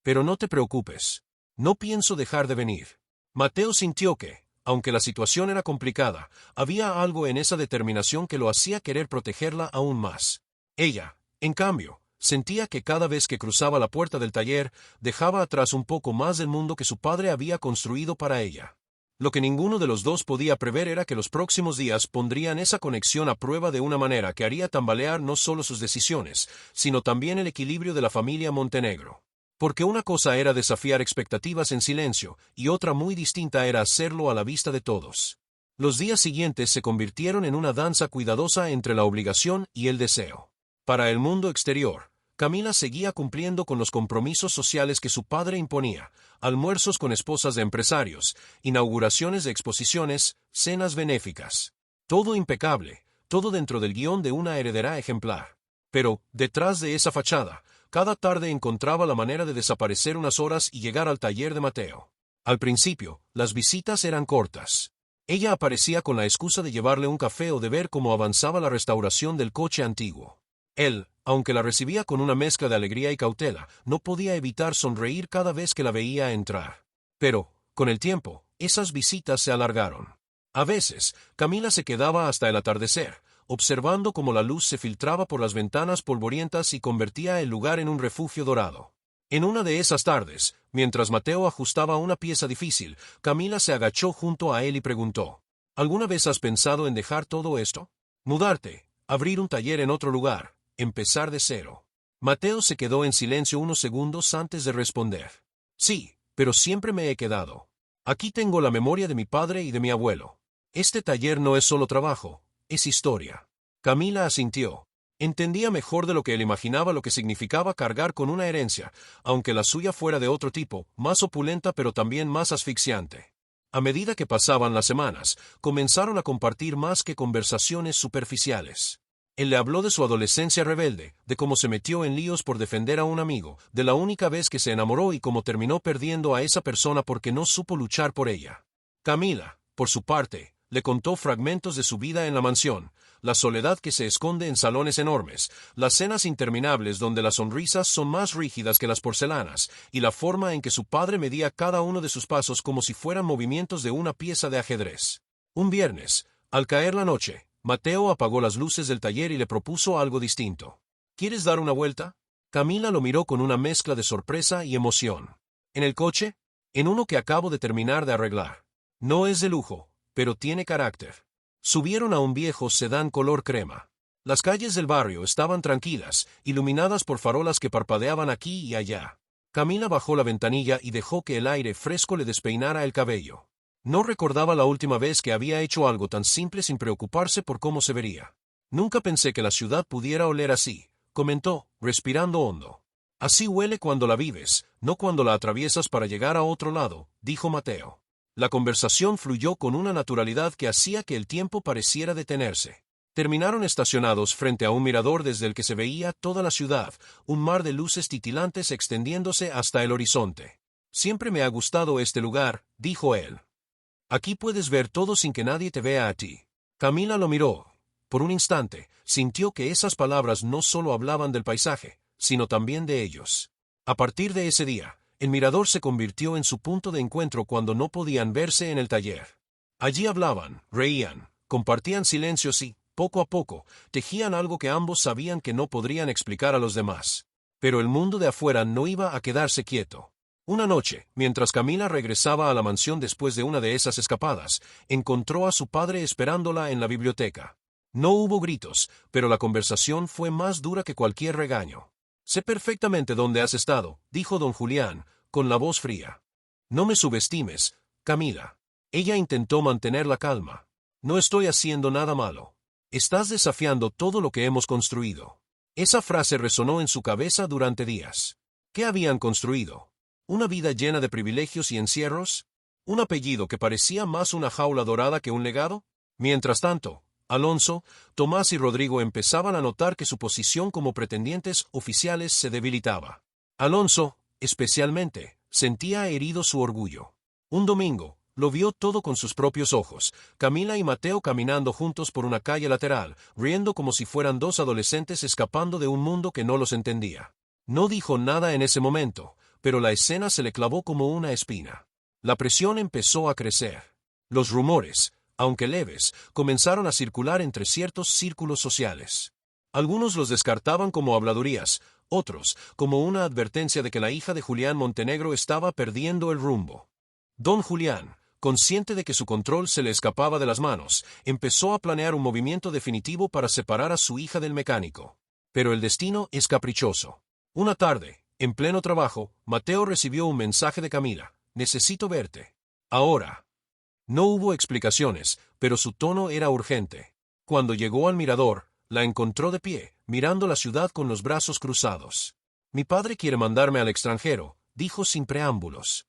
Pero no te preocupes. No pienso dejar de venir. Mateo sintió que, aunque la situación era complicada, había algo en esa determinación que lo hacía querer protegerla aún más. Ella, en cambio, sentía que cada vez que cruzaba la puerta del taller, dejaba atrás un poco más del mundo que su padre había construido para ella. Lo que ninguno de los dos podía prever era que los próximos días pondrían esa conexión a prueba de una manera que haría tambalear no solo sus decisiones, sino también el equilibrio de la familia Montenegro. Porque una cosa era desafiar expectativas en silencio, y otra muy distinta era hacerlo a la vista de todos. Los días siguientes se convirtieron en una danza cuidadosa entre la obligación y el deseo. Para el mundo exterior, Camila seguía cumpliendo con los compromisos sociales que su padre imponía: almuerzos con esposas de empresarios, inauguraciones de exposiciones, cenas benéficas. Todo impecable, todo dentro del guión de una heredera ejemplar. Pero, detrás de esa fachada, cada tarde encontraba la manera de desaparecer unas horas y llegar al taller de Mateo. Al principio, las visitas eran cortas. Ella aparecía con la excusa de llevarle un café o de ver cómo avanzaba la restauración del coche antiguo. Él, aunque la recibía con una mezcla de alegría y cautela, no podía evitar sonreír cada vez que la veía entrar. Pero, con el tiempo, esas visitas se alargaron. A veces, Camila se quedaba hasta el atardecer, observando cómo la luz se filtraba por las ventanas polvorientas y convertía el lugar en un refugio dorado. En una de esas tardes, mientras Mateo ajustaba una pieza difícil, Camila se agachó junto a él y preguntó: ¿Alguna vez has pensado en dejar todo esto? Mudarte, abrir un taller en otro lugar, empezar de cero. Mateo se quedó en silencio unos segundos antes de responder. Sí, pero siempre me he quedado. Aquí tengo la memoria de mi padre y de mi abuelo. Este taller no es solo trabajo, es historia. Camila asintió. Entendía mejor de lo que él imaginaba lo que significaba cargar con una herencia, aunque la suya fuera de otro tipo, más opulenta pero también más asfixiante. A medida que pasaban las semanas, comenzaron a compartir más que conversaciones superficiales. Él le habló de su adolescencia rebelde, de cómo se metió en líos por defender a un amigo, de la única vez que se enamoró y cómo terminó perdiendo a esa persona porque no supo luchar por ella. Camila, por su parte, le contó fragmentos de su vida en la mansión, la soledad que se esconde en salones enormes, las cenas interminables donde las sonrisas son más rígidas que las porcelanas, y la forma en que su padre medía cada uno de sus pasos como si fueran movimientos de una pieza de ajedrez. Un viernes, al caer la noche, Mateo apagó las luces del taller y le propuso algo distinto. ¿Quieres dar una vuelta? Camila lo miró con una mezcla de sorpresa y emoción. ¿En el coche? En uno que acabo de terminar de arreglar. No es de lujo, pero tiene carácter. Subieron a un viejo sedán color crema. Las calles del barrio estaban tranquilas, iluminadas por farolas que parpadeaban aquí y allá. Camila bajó la ventanilla y dejó que el aire fresco le despeinara el cabello. No recordaba la última vez que había hecho algo tan simple sin preocuparse por cómo se vería. Nunca pensé que la ciudad pudiera oler así, comentó, respirando hondo. Así huele cuando la vives, no cuando la atraviesas para llegar a otro lado, dijo Mateo. La conversación fluyó con una naturalidad que hacía que el tiempo pareciera detenerse. Terminaron estacionados frente a un mirador desde el que se veía toda la ciudad, un mar de luces titilantes extendiéndose hasta el horizonte. Siempre me ha gustado este lugar, dijo él. Aquí puedes ver todo sin que nadie te vea a ti. Camila lo miró. Por un instante, sintió que esas palabras no solo hablaban del paisaje, sino también de ellos. A partir de ese día, el mirador se convirtió en su punto de encuentro cuando no podían verse en el taller. Allí hablaban, reían, compartían silencios y, poco a poco, tejían algo que ambos sabían que no podrían explicar a los demás. Pero el mundo de afuera no iba a quedarse quieto. Una noche, mientras Camila regresaba a la mansión después de una de esas escapadas, encontró a su padre esperándola en la biblioteca. No hubo gritos, pero la conversación fue más dura que cualquier regaño. Sé perfectamente dónde has estado, dijo don Julián, con la voz fría. No me subestimes, Camila. Ella intentó mantener la calma. No estoy haciendo nada malo. Estás desafiando todo lo que hemos construido. Esa frase resonó en su cabeza durante días. ¿Qué habían construido? ¿Una vida llena de privilegios y encierros? ¿Un apellido que parecía más una jaula dorada que un legado? Mientras tanto, Alonso, Tomás y Rodrigo empezaban a notar que su posición como pretendientes oficiales se debilitaba. Alonso, especialmente, sentía herido su orgullo. Un domingo, lo vio todo con sus propios ojos, Camila y Mateo caminando juntos por una calle lateral, riendo como si fueran dos adolescentes escapando de un mundo que no los entendía. No dijo nada en ese momento, pero la escena se le clavó como una espina. La presión empezó a crecer. Los rumores, aunque leves, comenzaron a circular entre ciertos círculos sociales. Algunos los descartaban como habladurías, otros como una advertencia de que la hija de Julián Montenegro estaba perdiendo el rumbo. Don Julián, consciente de que su control se le escapaba de las manos, empezó a planear un movimiento definitivo para separar a su hija del mecánico. Pero el destino es caprichoso. Una tarde, en pleno trabajo, Mateo recibió un mensaje de Camila. Necesito verte. Ahora. No hubo explicaciones, pero su tono era urgente. Cuando llegó al mirador, la encontró de pie, mirando la ciudad con los brazos cruzados. Mi padre quiere mandarme al extranjero, dijo sin preámbulos.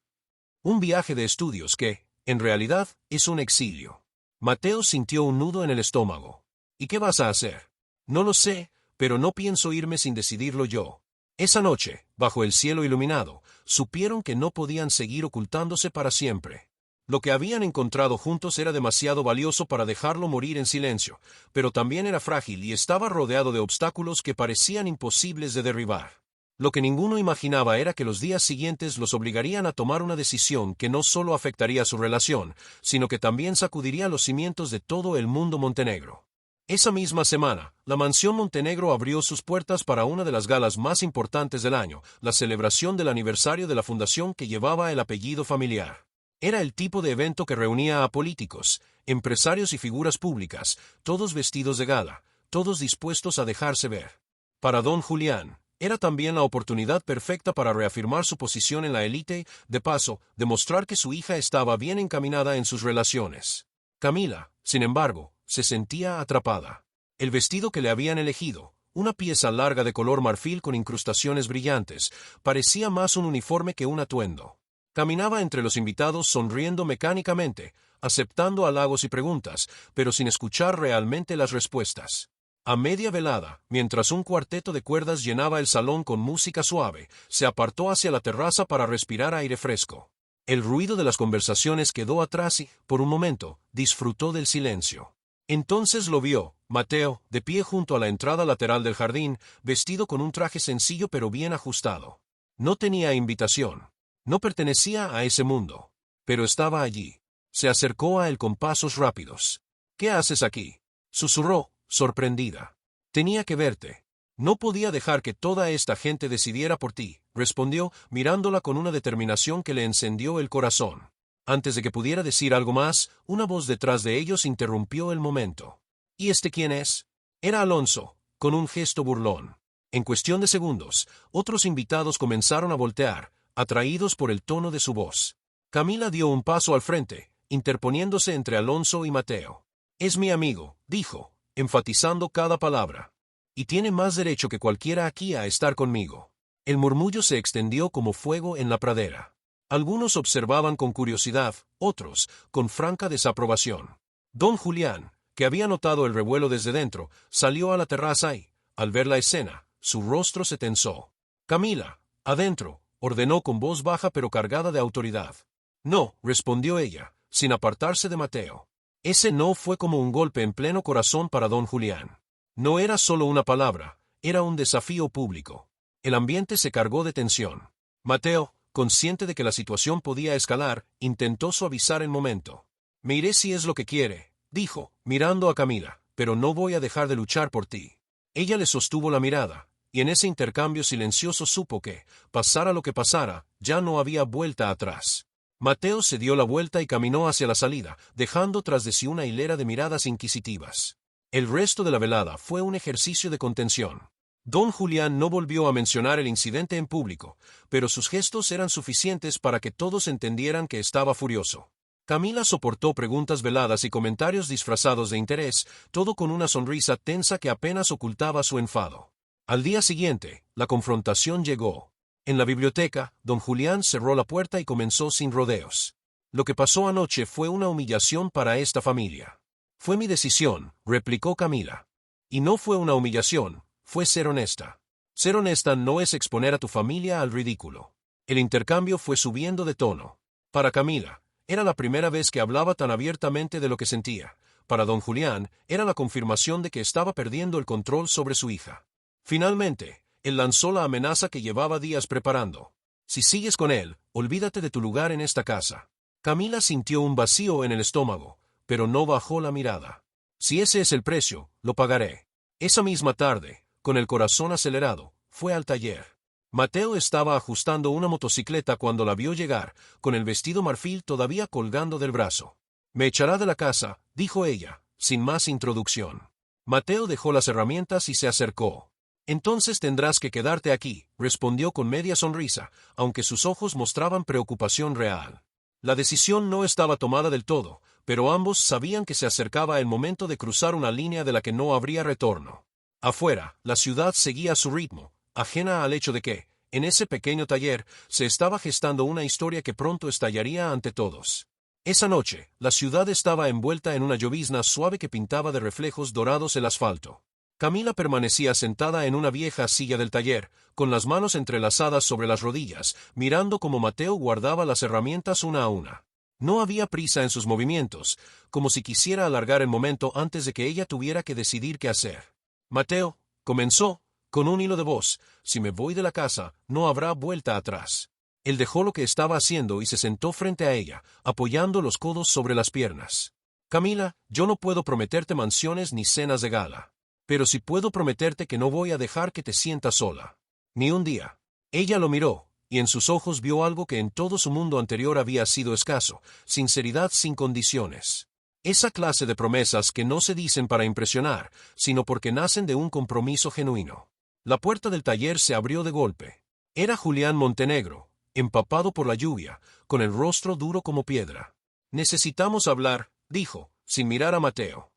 Un viaje de estudios que, en realidad, es un exilio. Mateo sintió un nudo en el estómago. ¿Y qué vas a hacer? No lo sé, pero no pienso irme sin decidirlo yo. Esa noche, bajo el cielo iluminado, supieron que no podían seguir ocultándose para siempre. Lo que habían encontrado juntos era demasiado valioso para dejarlo morir en silencio, pero también era frágil y estaba rodeado de obstáculos que parecían imposibles de derribar. Lo que ninguno imaginaba era que los días siguientes los obligarían a tomar una decisión que no solo afectaría su relación, sino que también sacudiría los cimientos de todo el mundo montenegro. Esa misma semana, la Mansión Montenegro abrió sus puertas para una de las galas más importantes del año, la celebración del aniversario de la fundación que llevaba el apellido familiar. Era el tipo de evento que reunía a políticos, empresarios y figuras públicas, todos vestidos de gala, todos dispuestos a dejarse ver. Para don Julián, era también la oportunidad perfecta para reafirmar su posición en la élite, de paso, demostrar que su hija estaba bien encaminada en sus relaciones. Camila, sin embargo, se sentía atrapada. El vestido que le habían elegido, una pieza larga de color marfil con incrustaciones brillantes, parecía más un uniforme que un atuendo. Caminaba entre los invitados sonriendo mecánicamente, aceptando halagos y preguntas, pero sin escuchar realmente las respuestas. A media velada, mientras un cuarteto de cuerdas llenaba el salón con música suave, se apartó hacia la terraza para respirar aire fresco. El ruido de las conversaciones quedó atrás y, por un momento, disfrutó del silencio. Entonces lo vio, Mateo, de pie junto a la entrada lateral del jardín, vestido con un traje sencillo pero bien ajustado. No tenía invitación. No pertenecía a ese mundo. Pero estaba allí. Se acercó a él con pasos rápidos. ¿Qué haces aquí? Susurró, sorprendida. Tenía que verte. No podía dejar que toda esta gente decidiera por ti, respondió, mirándola con una determinación que le encendió el corazón. Antes de que pudiera decir algo más, una voz detrás de ellos interrumpió el momento. ¿Y este quién es? Era Alonso, con un gesto burlón. En cuestión de segundos, otros invitados comenzaron a voltear, atraídos por el tono de su voz. Camila dio un paso al frente, interponiéndose entre Alonso y Mateo. Es mi amigo, dijo, enfatizando cada palabra. Y tiene más derecho que cualquiera aquí a estar conmigo. El murmullo se extendió como fuego en la pradera. Algunos observaban con curiosidad, otros, con franca desaprobación. Don Julián, que había notado el revuelo desde dentro, salió a la terraza y, al ver la escena, su rostro se tensó. Camila, adentro, ordenó con voz baja pero cargada de autoridad. No, respondió ella, sin apartarse de Mateo. Ese no fue como un golpe en pleno corazón para don Julián. No era solo una palabra, era un desafío público. El ambiente se cargó de tensión. Mateo, consciente de que la situación podía escalar, intentó suavizar el momento. Me iré si es lo que quiere, dijo, mirando a Camila, pero no voy a dejar de luchar por ti. Ella le sostuvo la mirada, y en ese intercambio silencioso supo que, pasara lo que pasara, ya no había vuelta atrás. Mateo se dio la vuelta y caminó hacia la salida, dejando tras de sí una hilera de miradas inquisitivas. El resto de la velada fue un ejercicio de contención. Don Julián no volvió a mencionar el incidente en público, pero sus gestos eran suficientes para que todos entendieran que estaba furioso. Camila soportó preguntas veladas y comentarios disfrazados de interés, todo con una sonrisa tensa que apenas ocultaba su enfado. Al día siguiente, la confrontación llegó. En la biblioteca, don Julián cerró la puerta y comenzó sin rodeos. Lo que pasó anoche fue una humillación para esta familia. Fue mi decisión, replicó Camila. Y no fue una humillación, fue ser honesta. Ser honesta no es exponer a tu familia al ridículo. El intercambio fue subiendo de tono. Para Camila, era la primera vez que hablaba tan abiertamente de lo que sentía. Para don Julián, era la confirmación de que estaba perdiendo el control sobre su hija. Finalmente, él lanzó la amenaza que llevaba días preparando. Si sigues con él, olvídate de tu lugar en esta casa. Camila sintió un vacío en el estómago, pero no bajó la mirada. Si ese es el precio, lo pagaré. Esa misma tarde, con el corazón acelerado, fue al taller. Mateo estaba ajustando una motocicleta cuando la vio llegar, con el vestido marfil todavía colgando del brazo. Me echará de la casa, dijo ella, sin más introducción. Mateo dejó las herramientas y se acercó. Entonces tendrás que quedarte aquí, respondió con media sonrisa, aunque sus ojos mostraban preocupación real. La decisión no estaba tomada del todo, pero ambos sabían que se acercaba el momento de cruzar una línea de la que no habría retorno. Afuera, la ciudad seguía a su ritmo, ajena al hecho de que, en ese pequeño taller, se estaba gestando una historia que pronto estallaría ante todos. Esa noche, la ciudad estaba envuelta en una llovizna suave que pintaba de reflejos dorados el asfalto. Camila permanecía sentada en una vieja silla del taller, con las manos entrelazadas sobre las rodillas, mirando cómo Mateo guardaba las herramientas una a una. No había prisa en sus movimientos, como si quisiera alargar el momento antes de que ella tuviera que decidir qué hacer. Mateo, comenzó, con un hilo de voz, si me voy de la casa, no habrá vuelta atrás. Él dejó lo que estaba haciendo y se sentó frente a ella, apoyando los codos sobre las piernas. Camila, yo no puedo prometerte mansiones ni cenas de gala. Pero sí puedo prometerte que no voy a dejar que te sientas sola. Ni un día. Ella lo miró, y en sus ojos vio algo que en todo su mundo anterior había sido escaso, sinceridad sin condiciones. Esa clase de promesas que no se dicen para impresionar, sino porque nacen de un compromiso genuino. La puerta del taller se abrió de golpe. Era Julián Montenegro, empapado por la lluvia, con el rostro duro como piedra. Necesitamos hablar, dijo, sin mirar a Mateo.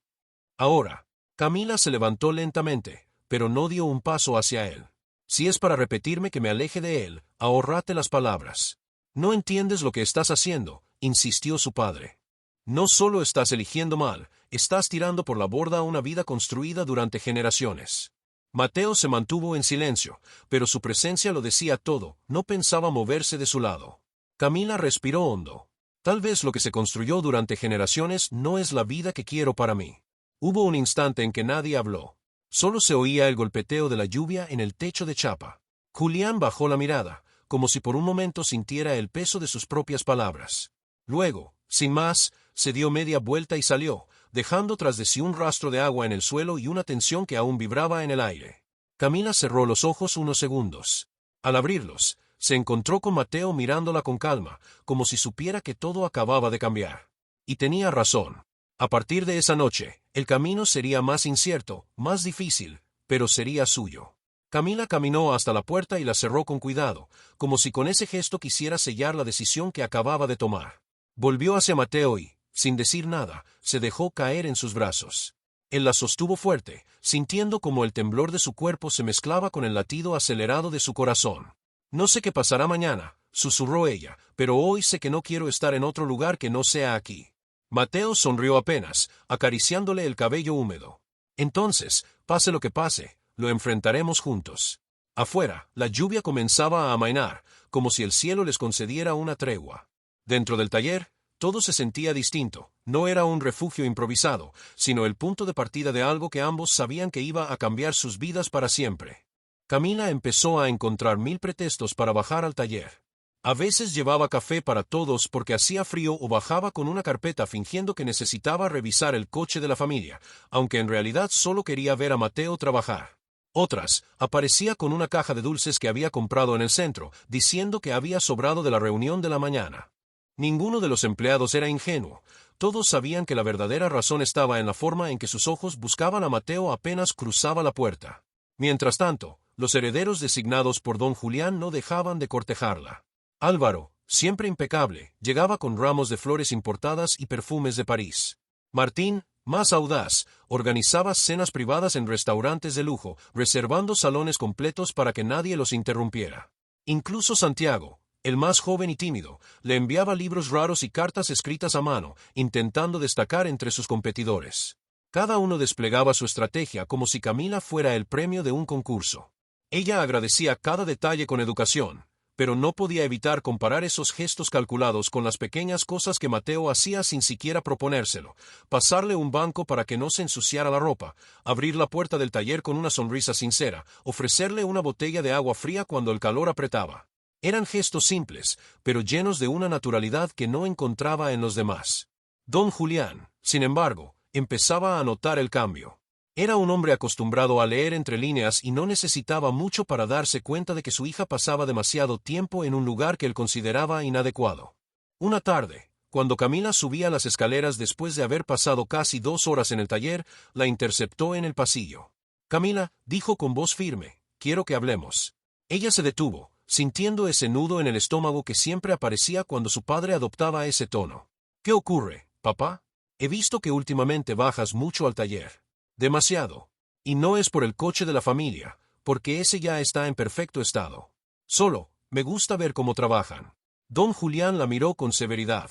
Ahora. Camila se levantó lentamente, pero no dio un paso hacia él. Si es para repetirme que me aleje de él, ahórrate las palabras. No entiendes lo que estás haciendo, insistió su padre. No solo estás eligiendo mal, estás tirando por la borda una vida construida durante generaciones. Mateo se mantuvo en silencio, pero su presencia lo decía todo, no pensaba moverse de su lado. Camila respiró hondo. Tal vez lo que se construyó durante generaciones no es la vida que quiero para mí. Hubo un instante en que nadie habló. Solo se oía el golpeteo de la lluvia en el techo de chapa. Julián bajó la mirada, como si por un momento sintiera el peso de sus propias palabras. Luego, sin más, se dio media vuelta y salió, dejando tras de sí un rastro de agua en el suelo y una tensión que aún vibraba en el aire. Camila cerró los ojos unos segundos. Al abrirlos, se encontró con Mateo mirándola con calma, como si supiera que todo acababa de cambiar. Y tenía razón. A partir de esa noche, el camino sería más incierto, más difícil, pero sería suyo. Camila caminó hasta la puerta y la cerró con cuidado, como si con ese gesto quisiera sellar la decisión que acababa de tomar. Volvió hacia Mateo y, sin decir nada, se dejó caer en sus brazos. Él la sostuvo fuerte, sintiendo como el temblor de su cuerpo se mezclaba con el latido acelerado de su corazón. No sé qué pasará mañana, susurró ella, pero hoy sé que no quiero estar en otro lugar que no sea aquí. Mateo sonrió apenas, acariciándole el cabello húmedo. Entonces, pase lo que pase, lo enfrentaremos juntos. Afuera, la lluvia comenzaba a amainar, como si el cielo les concediera una tregua. Dentro del taller, todo se sentía distinto. No era un refugio improvisado, sino el punto de partida de algo que ambos sabían que iba a cambiar sus vidas para siempre. Camila empezó a encontrar 1000 pretextos para bajar al taller. A veces llevaba café para todos porque hacía frío o bajaba con una carpeta fingiendo que necesitaba revisar el coche de la familia, aunque en realidad solo quería ver a Mateo trabajar. Otras, aparecía con una caja de dulces que había comprado en el centro, diciendo que había sobrado de la reunión de la mañana. Ninguno de los empleados era ingenuo, Todos sabían que la verdadera razón estaba en la forma en que sus ojos buscaban a Mateo apenas cruzaba la puerta. Mientras tanto, los herederos designados por don Julián no dejaban de cortejarla. Álvaro, siempre impecable, llegaba con ramos de flores importadas y perfumes de París. Martín, más audaz, organizaba cenas privadas en restaurantes de lujo, reservando salones completos para que nadie los interrumpiera. Incluso Santiago, el más joven y tímido, le enviaba libros raros y cartas escritas a mano, intentando destacar entre sus competidores. Cada uno desplegaba su estrategia como si Camila fuera el premio de un concurso. Ella agradecía cada detalle con educación, pero no podía evitar comparar esos gestos calculados con las pequeñas cosas que Mateo hacía sin siquiera proponérselo: pasarle un banco para que no se ensuciara la ropa, abrir la puerta del taller con una sonrisa sincera, ofrecerle una botella de agua fría cuando el calor apretaba. Eran gestos simples, pero llenos de una naturalidad que no encontraba en los demás. Don Julián, sin embargo, empezaba a notar el cambio. Era un hombre acostumbrado a leer entre líneas y no necesitaba mucho para darse cuenta de que su hija pasaba demasiado tiempo en un lugar que él consideraba inadecuado. Una tarde, cuando Camila subía las escaleras después de haber pasado casi 2 horas en el taller, la interceptó en el pasillo. «Camila», dijo con voz firme, «quiero que hablemos». Ella se detuvo, sintiendo ese nudo en el estómago que siempre aparecía cuando su padre adoptaba ese tono. «¿Qué ocurre, papá? He visto que últimamente bajas mucho al taller». «Demasiado. Y no es por el coche de la familia, porque ese ya está en perfecto estado. Solo, me gusta ver cómo trabajan». Don Julián la miró con severidad.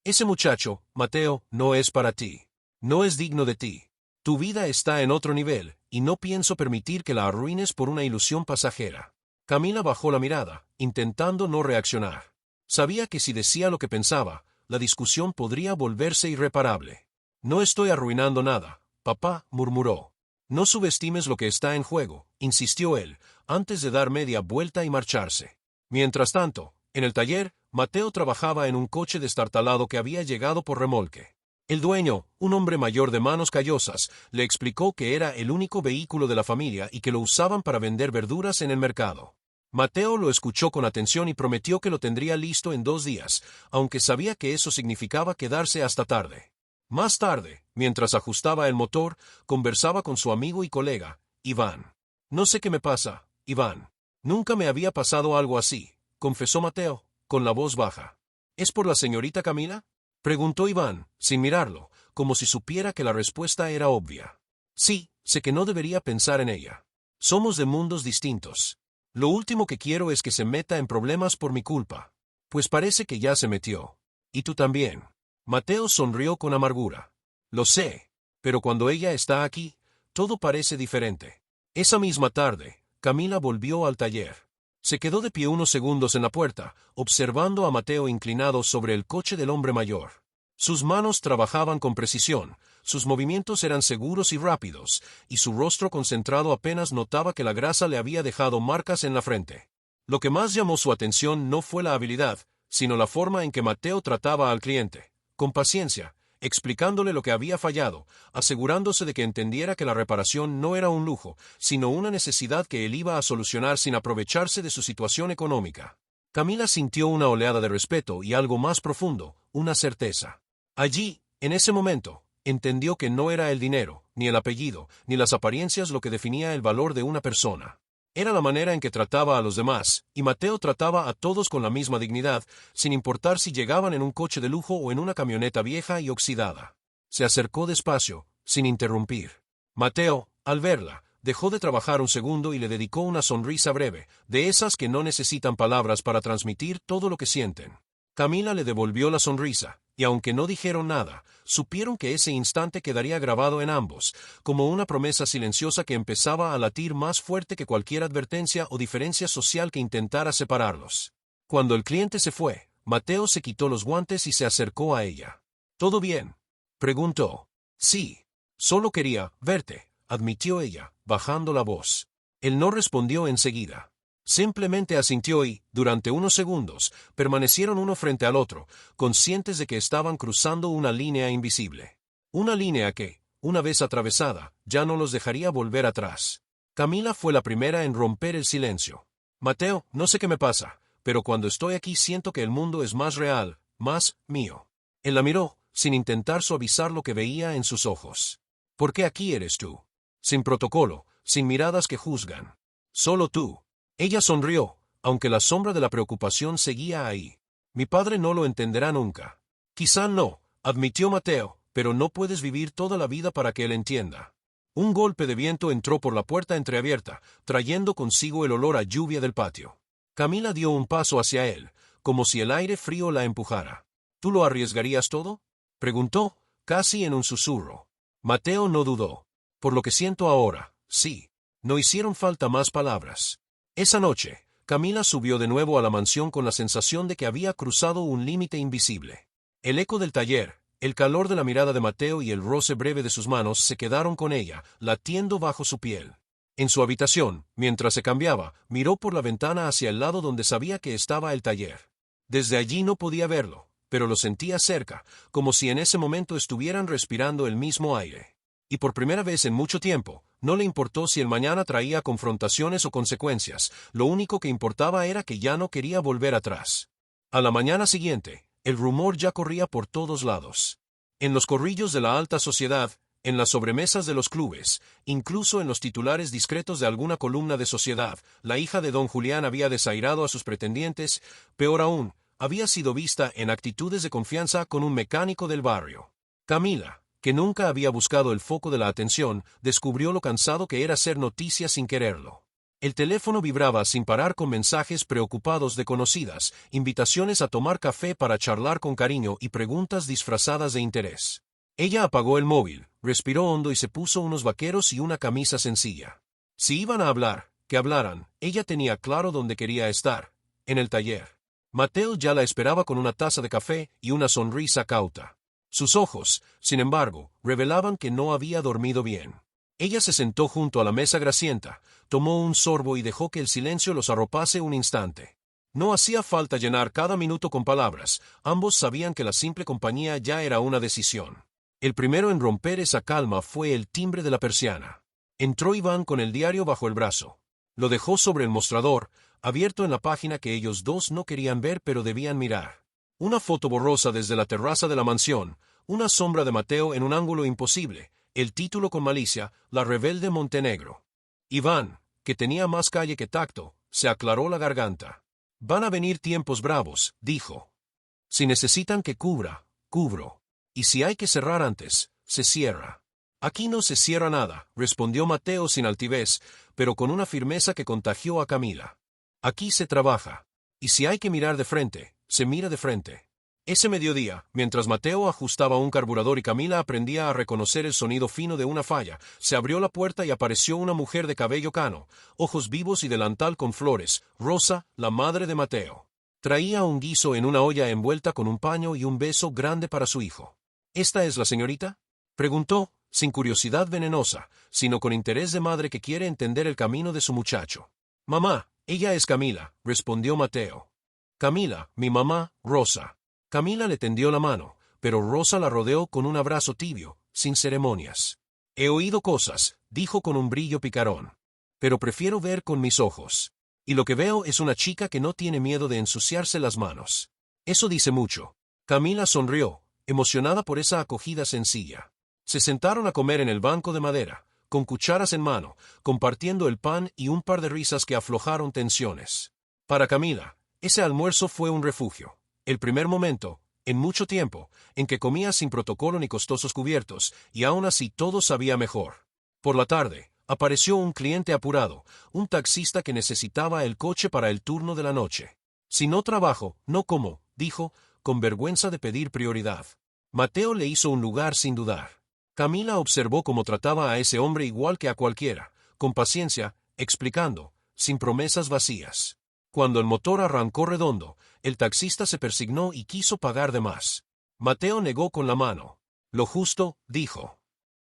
«Ese muchacho, Mateo, no es para ti. No es digno de ti. Tu vida está en otro nivel, y no pienso permitir que la arruines por una ilusión pasajera». Camila bajó la mirada, intentando no reaccionar. Sabía que si decía lo que pensaba, la discusión podría volverse irreparable. «No estoy arruinando nada, papá», murmuró. «No subestimes lo que está en juego», insistió él, antes de dar media vuelta y marcharse. Mientras tanto, en el taller, Mateo trabajaba en un coche destartalado que había llegado por remolque. El dueño, un hombre mayor de manos callosas, le explicó que era el único vehículo de la familia y que lo usaban para vender verduras en el mercado. Mateo lo escuchó con atención y prometió que lo tendría listo en 2 días, aunque sabía que eso significaba quedarse hasta tarde. Más tarde, mientras ajustaba el motor, conversaba con su amigo y colega, Iván. «No sé qué me pasa, Iván. Nunca me había pasado algo así», confesó Mateo, con la voz baja. «¿Es por la señorita Camila?», preguntó Iván, sin mirarlo, como si supiera que la respuesta era obvia. «Sí, sé que no debería pensar en ella. Somos de mundos distintos. Lo último que quiero es que se meta en problemas por mi culpa. Pues parece que ya se metió. Y tú también». Mateo sonrió con amargura. «Lo sé, pero cuando ella está aquí, todo parece diferente». Esa misma tarde, Camila volvió al taller. Se quedó de pie unos segundos en la puerta, observando a Mateo inclinado sobre el coche del hombre mayor. Sus manos trabajaban con precisión, sus movimientos eran seguros y rápidos, y su rostro concentrado apenas notaba que la grasa le había dejado marcas en la frente. Lo que más llamó su atención no fue la habilidad, sino la forma en que Mateo trataba al cliente. Con paciencia, explicándole lo que había fallado, asegurándose de que entendiera que la reparación no era un lujo, sino una necesidad que él iba a solucionar sin aprovecharse de su situación económica. Camila sintió una oleada de respeto y algo más profundo, una certeza. Allí, en ese momento, entendió que no era el dinero, ni el apellido, ni las apariencias lo que definía el valor de una persona. Era la manera en que trataba a los demás, y Mateo trataba a todos con la misma dignidad, sin importar si llegaban en un coche de lujo o en una camioneta vieja y oxidada. Se acercó despacio, sin interrumpir. Mateo, al verla, dejó de trabajar un segundo y le dedicó una sonrisa breve, de esas que no necesitan palabras para transmitir todo lo que sienten. Camila le devolvió la sonrisa, y aunque no dijeron nada, supieron que ese instante quedaría grabado en ambos, como una promesa silenciosa que empezaba a latir más fuerte que cualquier advertencia o diferencia social que intentara separarlos. Cuando el cliente se fue, Mateo se quitó los guantes y se acercó a ella. «¿Todo bien?», preguntó. «Sí. Solo quería verte», admitió ella, bajando la voz. Él no respondió enseguida. Simplemente asintió y, durante unos segundos, permanecieron uno frente al otro, conscientes de que estaban cruzando una línea invisible. Una línea que, una vez atravesada, ya no los dejaría volver atrás. Camila fue la primera en romper el silencio. «Mateo, no sé qué me pasa, pero cuando estoy aquí siento que el mundo es más real, más mío». Él la miró, sin intentar suavizar lo que veía en sus ojos. ¿Por qué aquí eres tú? Sin protocolo, sin miradas que juzgan. Solo tú. Ella sonrió, aunque la sombra de la preocupación seguía ahí. Mi padre no lo entenderá nunca. Quizá no, admitió Mateo, pero no puedes vivir toda la vida para que él entienda. Un golpe de viento entró por la puerta entreabierta, trayendo consigo el olor a lluvia del patio. Camila dio un paso hacia él, como si el aire frío la empujara. ¿Tú lo arriesgarías todo? Preguntó, casi en un susurro. Mateo no dudó. Por lo que siento ahora, sí. No hicieron falta más palabras. Esa noche, Camila subió de nuevo a la mansión con la sensación de que había cruzado un límite invisible. El eco del taller, el calor de la mirada de Mateo y el roce breve de sus manos se quedaron con ella, latiendo bajo su piel. En su habitación, mientras se cambiaba, miró por la ventana hacia el lado donde sabía que estaba el taller. Desde allí no podía verlo, pero lo sentía cerca, como si en ese momento estuvieran respirando el mismo aire. Y por primera vez en mucho tiempo, no le importó si el mañana traía confrontaciones o consecuencias, lo único que importaba era que ya no quería volver atrás. A la mañana siguiente, el rumor ya corría por todos lados. En los corrillos de la alta sociedad, en las sobremesas de los clubes, incluso en los titulares discretos de alguna columna de sociedad, la hija de don Julián había desairado a sus pretendientes, peor aún, había sido vista en actitudes de confianza con un mecánico del barrio. Camila, que nunca había buscado el foco de la atención, descubrió lo cansado que era ser noticia sin quererlo. El teléfono vibraba sin parar con mensajes preocupados de conocidas, invitaciones a tomar café para charlar con cariño y preguntas disfrazadas de interés. Ella apagó el móvil, respiró hondo y se puso unos vaqueros y una camisa sencilla. Si iban a hablar, que hablaran, ella tenía claro dónde quería estar, en el taller. Mateo ya la esperaba con una taza de café y una sonrisa cauta. Sus ojos, sin embargo, revelaban que no había dormido bien. Ella se sentó junto a la mesa grasienta, tomó un sorbo y dejó que el silencio los arropase un instante. No hacía falta llenar cada minuto con palabras, ambos sabían que la simple compañía ya era una decisión. El primero en romper esa calma fue el timbre de la persiana. Entró Iván con el diario bajo el brazo. Lo dejó sobre el mostrador, abierto en la página que ellos dos no querían ver pero debían mirar. Una foto borrosa desde la terraza de la mansión, una sombra de Mateo en un ángulo imposible, el título con malicia, La rebelde Montenegro. Iván, que tenía más calle que tacto, se aclaró la garganta. Van a venir tiempos bravos, dijo. Si necesitan que cubra, cubro. Y si hay que cerrar antes, se cierra. Aquí no se cierra nada, respondió Mateo sin altivez, pero con una firmeza que contagió a Camila. Aquí se trabaja. Y si hay que mirar de frente, se mira de frente. Ese mediodía, mientras Mateo ajustaba un carburador y Camila aprendía a reconocer el sonido fino de una falla, se abrió la puerta y apareció una mujer de cabello cano, ojos vivos y delantal con flores, Rosa, la madre de Mateo. Traía un guiso en una olla envuelta con un paño y un beso grande para su hijo. ¿Esta es la señorita?, preguntó, sin curiosidad venenosa, sino con interés de madre que quiere entender el camino de su muchacho. Mamá, ella es Camila, respondió Mateo. Camila, mi mamá, Rosa. Camila le tendió la mano, pero Rosa la rodeó con un abrazo tibio, sin ceremonias. He oído cosas, dijo con un brillo picarón. Pero prefiero ver con mis ojos. Y lo que veo es una chica que no tiene miedo de ensuciarse las manos. Eso dice mucho. Camila sonrió, emocionada por esa acogida sencilla. Se sentaron a comer en el banco de madera, con cucharas en mano, compartiendo el pan y un par de risas que aflojaron tensiones. Para Camila, ese almuerzo fue un refugio. El primer momento, en mucho tiempo, en que comía sin protocolo ni costosos cubiertos, y aún así todo sabía mejor. Por la tarde, apareció un cliente apurado, un taxista que necesitaba el coche para el turno de la noche. Si no trabajo, no como, dijo, con vergüenza de pedir prioridad. Mateo le hizo un lugar sin dudar. Camila observó cómo trataba a ese hombre igual que a cualquiera, con paciencia, explicando, sin promesas vacías. Cuando el motor arrancó redondo, el taxista se persignó y quiso pagar de más. Mateo negó con la mano. Lo justo, dijo.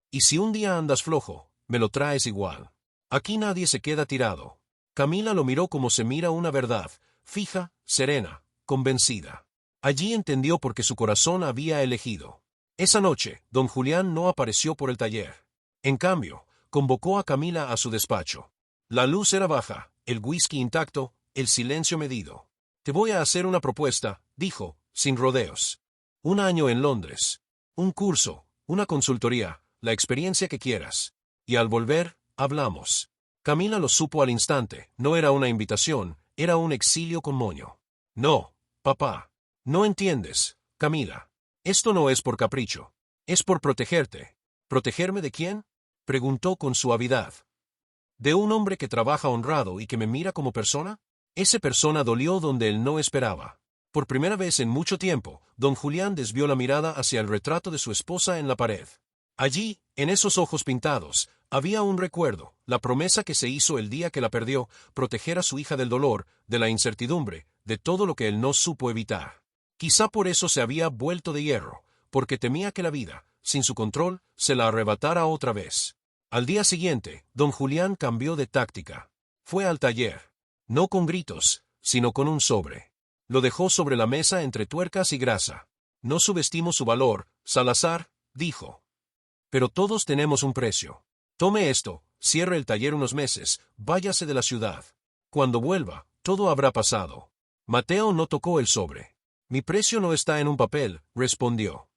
Y si un día andas flojo, me lo traes igual. Aquí nadie se queda tirado. Camila lo miró como se mira una verdad, fija, serena, convencida. Allí entendió por qué su corazón había elegido. Esa noche, don Julián no apareció por el taller. En cambio, convocó a Camila a su despacho. La luz era baja, el whisky intacto, el silencio medido. Te voy a hacer una propuesta, dijo, sin rodeos. 1 año en Londres. Un curso, una consultoría, la experiencia que quieras. Y al volver, hablamos. Camila lo supo al instante, no era una invitación, era un exilio con moño. No, papá. No entiendes, Camila. Esto no es por capricho. Es por protegerte. ¿Protegerme de quién? Preguntó con suavidad. ¿De un hombre que trabaja honrado y que me mira como persona? Esa persona dolió donde él no esperaba. Por primera vez en mucho tiempo, don Julián desvió la mirada hacia el retrato de su esposa en la pared. Allí, en esos ojos pintados, había un recuerdo, la promesa que se hizo el día que la perdió, proteger a su hija del dolor, de la incertidumbre, de todo lo que él no supo evitar. Quizá por eso se había vuelto de hierro, porque temía que la vida, sin su control, se la arrebatara otra vez. Al día siguiente, don Julián cambió de táctica. Fue al taller. No con gritos, sino con un sobre. Lo dejó sobre la mesa entre tuercas y grasa. No subestimo su valor, Salazar, dijo. Pero todos tenemos un precio. Tome esto, cierre el taller unos meses, váyase de la ciudad. Cuando vuelva, todo habrá pasado. Mateo no tocó el sobre. Mi precio no está en un papel, respondió.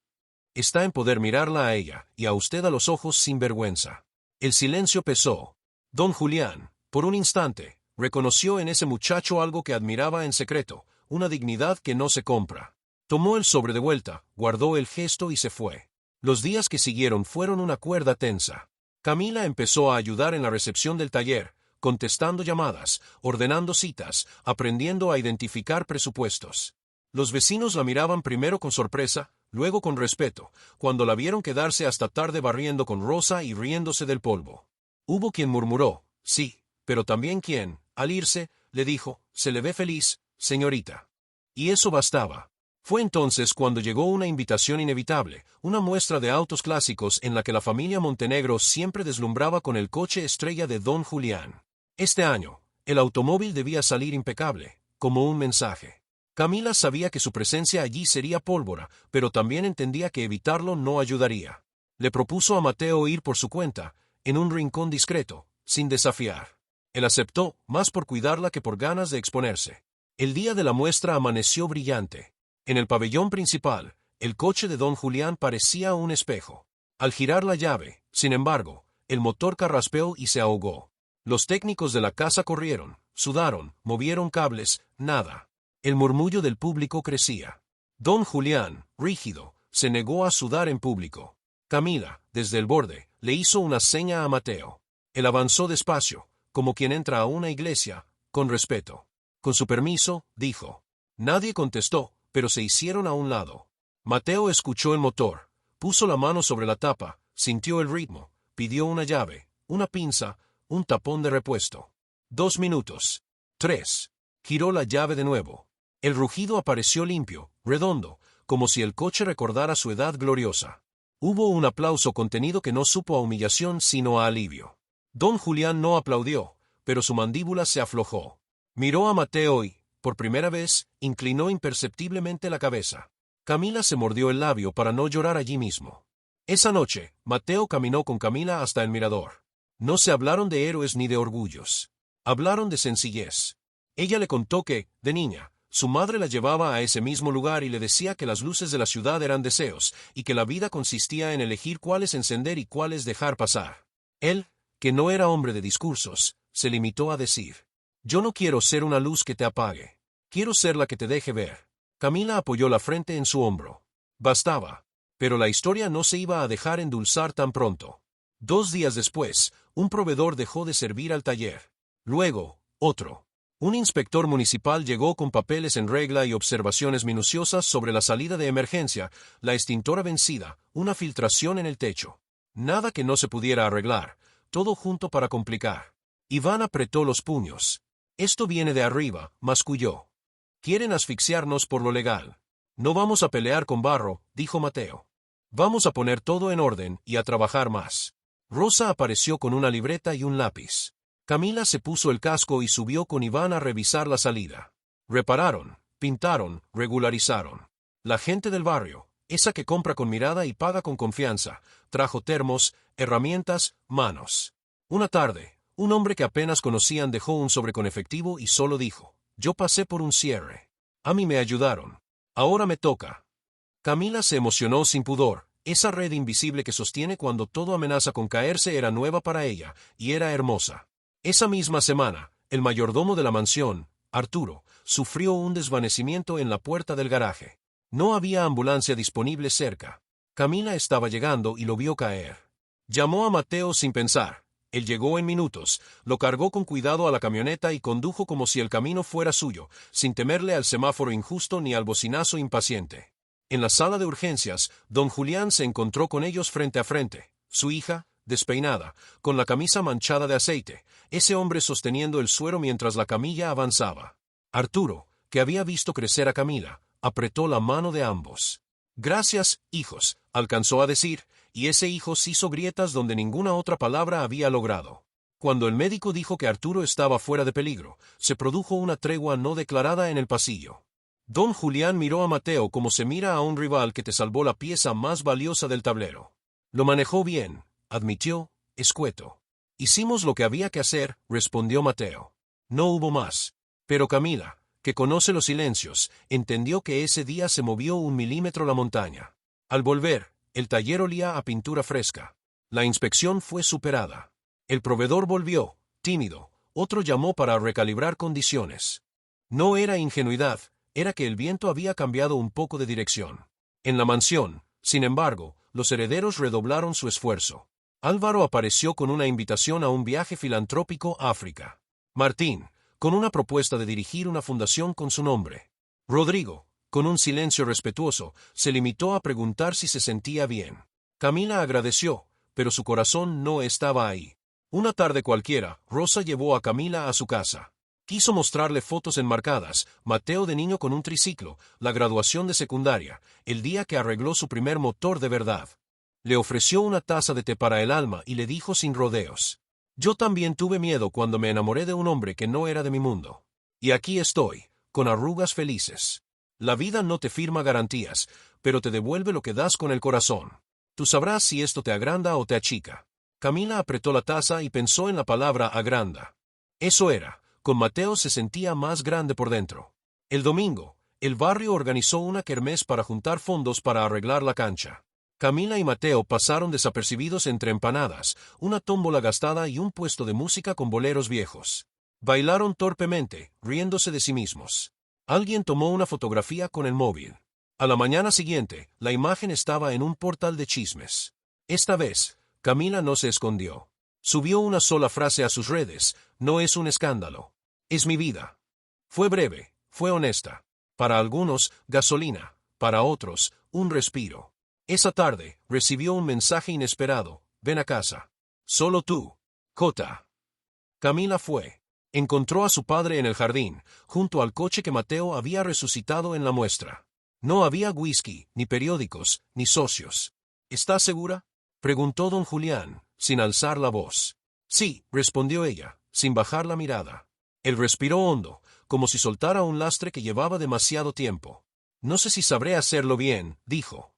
Está en poder mirarla a ella, y a usted a los ojos sin vergüenza. El silencio pesó. Don Julián, por un instante, reconoció en ese muchacho algo que admiraba en secreto, una dignidad que no se compra. Tomó el sobre de vuelta, guardó el gesto y se fue. Los días que siguieron fueron una cuerda tensa. Camila empezó a ayudar en la recepción del taller, contestando llamadas, ordenando citas, aprendiendo a identificar presupuestos. Los vecinos la miraban primero con sorpresa, luego con respeto, cuando la vieron quedarse hasta tarde barriendo con Rosa y riéndose del polvo. Hubo quien murmuró, sí, pero también quien, al irse, le dijo, se le ve feliz, señorita. Y eso bastaba. Fue entonces cuando llegó una invitación inevitable, una muestra de autos clásicos en la que la familia Montenegro siempre deslumbraba con el coche estrella de don Julián. Este año, el automóvil debía salir impecable, como un mensaje. Camila sabía que su presencia allí sería pólvora, pero también entendía que evitarlo no ayudaría. Le propuso a Mateo ir por su cuenta, en un rincón discreto, sin desafiar. Él aceptó, más por cuidarla que por ganas de exponerse. El día de la muestra amaneció brillante. En el pabellón principal, el coche de don Julián parecía un espejo. Al girar la llave, sin embargo, el motor carraspeó y se ahogó. Los técnicos de la casa corrieron, sudaron, movieron cables, nada. El murmullo del público crecía. Don Julián, rígido, se negó a sudar en público. Camila, desde el borde, le hizo una seña a Mateo. Él avanzó despacio, como quien entra a una iglesia, con respeto. Con su permiso, dijo. Nadie contestó, pero se hicieron a un lado. Mateo escuchó el motor, puso la mano sobre la tapa, sintió el ritmo, pidió una llave, una pinza, un tapón de repuesto. 2 minutos. 3. Giró la llave de nuevo. El rugido apareció limpio, redondo, como si el coche recordara su edad gloriosa. Hubo un aplauso contenido que no supo a humillación sino a alivio. Don Julián no aplaudió, pero su mandíbula se aflojó. Miró a Mateo y, por primera vez, inclinó imperceptiblemente la cabeza. Camila se mordió el labio para no llorar allí mismo. Esa noche, Mateo caminó con Camila hasta el mirador. No se hablaron de héroes ni de orgullos. Hablaron de sencillez. Ella le contó que, de niña, su madre la llevaba a ese mismo lugar y le decía que las luces de la ciudad eran deseos, y que la vida consistía en elegir cuáles encender y cuáles dejar pasar. Él, que no era hombre de discursos, se limitó a decir, «Yo no quiero ser una luz que te apague. Quiero ser la que te deje ver». Camila apoyó la frente en su hombro. Bastaba. Pero la historia no se iba a dejar endulzar tan pronto. 2 días después, un proveedor dejó de servir al taller. Luego, otro. Un inspector municipal llegó con papeles en regla y observaciones minuciosas sobre la salida de emergencia, la extintora vencida, una filtración en el techo. Nada que no se pudiera arreglar, todo junto para complicar. Iván apretó los puños. Esto viene de arriba, masculló. Quieren asfixiarnos por lo legal. No vamos a pelear con barro, dijo Mateo. Vamos a poner todo en orden y a trabajar más. Rosa apareció con una libreta y un lápiz. Camila se puso el casco y subió con Iván a revisar la salida. Repararon, pintaron, regularizaron. La gente del barrio, esa que compra con mirada y paga con confianza, trajo termos, herramientas, manos. Una tarde, un hombre que apenas conocían dejó un sobre con efectivo y solo dijo, «Yo pasé por un cierre. A mí me ayudaron. Ahora me toca». Camila se emocionó sin pudor, Esa red invisible que sostiene cuando todo amenaza con caerse era nueva para ella, y era hermosa. Esa misma semana, el mayordomo de la mansión, Arturo, sufrió un desvanecimiento en la puerta del garaje. No había ambulancia disponible cerca. Camila estaba llegando y lo vio caer. Llamó a Mateo sin pensar. Él llegó en minutos, lo cargó con cuidado a la camioneta y condujo como si el camino fuera suyo, sin temerle al semáforo injusto ni al bocinazo impaciente. En la sala de urgencias, don Julián se encontró con ellos frente a frente. Su hija, despeinada, con la camisa manchada de aceite, ese hombre sosteniendo el suero mientras la camilla avanzaba. Arturo, que había visto crecer a Camila, apretó la mano de ambos. «Gracias, hijos», alcanzó a decir, y ese hijos hizo grietas donde ninguna otra palabra había logrado. Cuando el médico dijo que Arturo estaba fuera de peligro, se produjo una tregua no declarada en el pasillo. Don Julián miró a Mateo como se mira a un rival que te salvó la pieza más valiosa del tablero. «Lo manejó bien», admitió, escueto. «Hicimos lo que había que hacer», respondió Mateo. No hubo más. Pero Camila, que conoce los silencios, entendió que ese día se movió 1 milímetro la montaña. Al volver, el taller olía a pintura fresca. La inspección fue superada. El proveedor volvió, tímido. Otro llamó para recalibrar condiciones. No era ingenuidad, era que el viento había cambiado un poco de dirección. En la mansión, sin embargo, los herederos redoblaron su esfuerzo. Álvaro apareció con una invitación a un viaje filantrópico a África. Martín, con una propuesta de dirigir una fundación con su nombre. Rodrigo, con un silencio respetuoso, se limitó a preguntar si se sentía bien. Camila agradeció, pero su corazón no estaba ahí. Una tarde cualquiera, Rosa llevó a Camila a su casa. Quiso mostrarle fotos enmarcadas, Mateo de niño con un triciclo, la graduación de secundaria, el día que arregló su primer motor de verdad. Le ofreció una taza de té para el alma y le dijo sin rodeos: «Yo también tuve miedo cuando me enamoré de un hombre que no era de mi mundo. Y aquí estoy, con arrugas felices. La vida no te firma garantías, pero te devuelve lo que das con el corazón. Tú sabrás si esto te agranda o te achica». Camila apretó la taza y pensó en la palabra agranda. Eso era. Con Mateo se sentía más grande por dentro. El domingo, el barrio organizó una kermés para juntar fondos para arreglar la cancha. Camila y Mateo pasaron desapercibidos entre empanadas, una tómbola gastada y un puesto de música con boleros viejos. Bailaron torpemente, riéndose de sí mismos. Alguien tomó una fotografía con el móvil. A la mañana siguiente, la imagen estaba en un portal de chismes. Esta vez, Camila no se escondió. Subió una sola frase a sus redes: «No es un escándalo. Es mi vida». Fue breve, fue honesta. Para algunos, gasolina, para otros, un respiro. Esa tarde, recibió un mensaje inesperado: «Ven a casa. Solo tú. J». Camila fue. Encontró a su padre en el jardín, junto al coche que Mateo había resucitado en la muestra. No había whisky, ni periódicos, ni socios. «¿Estás segura?», preguntó don Julián, sin alzar la voz. «Sí», respondió ella, sin bajar la mirada. Él respiró hondo, como si soltara un lastre que llevaba demasiado tiempo. «No sé si sabré hacerlo bien», dijo.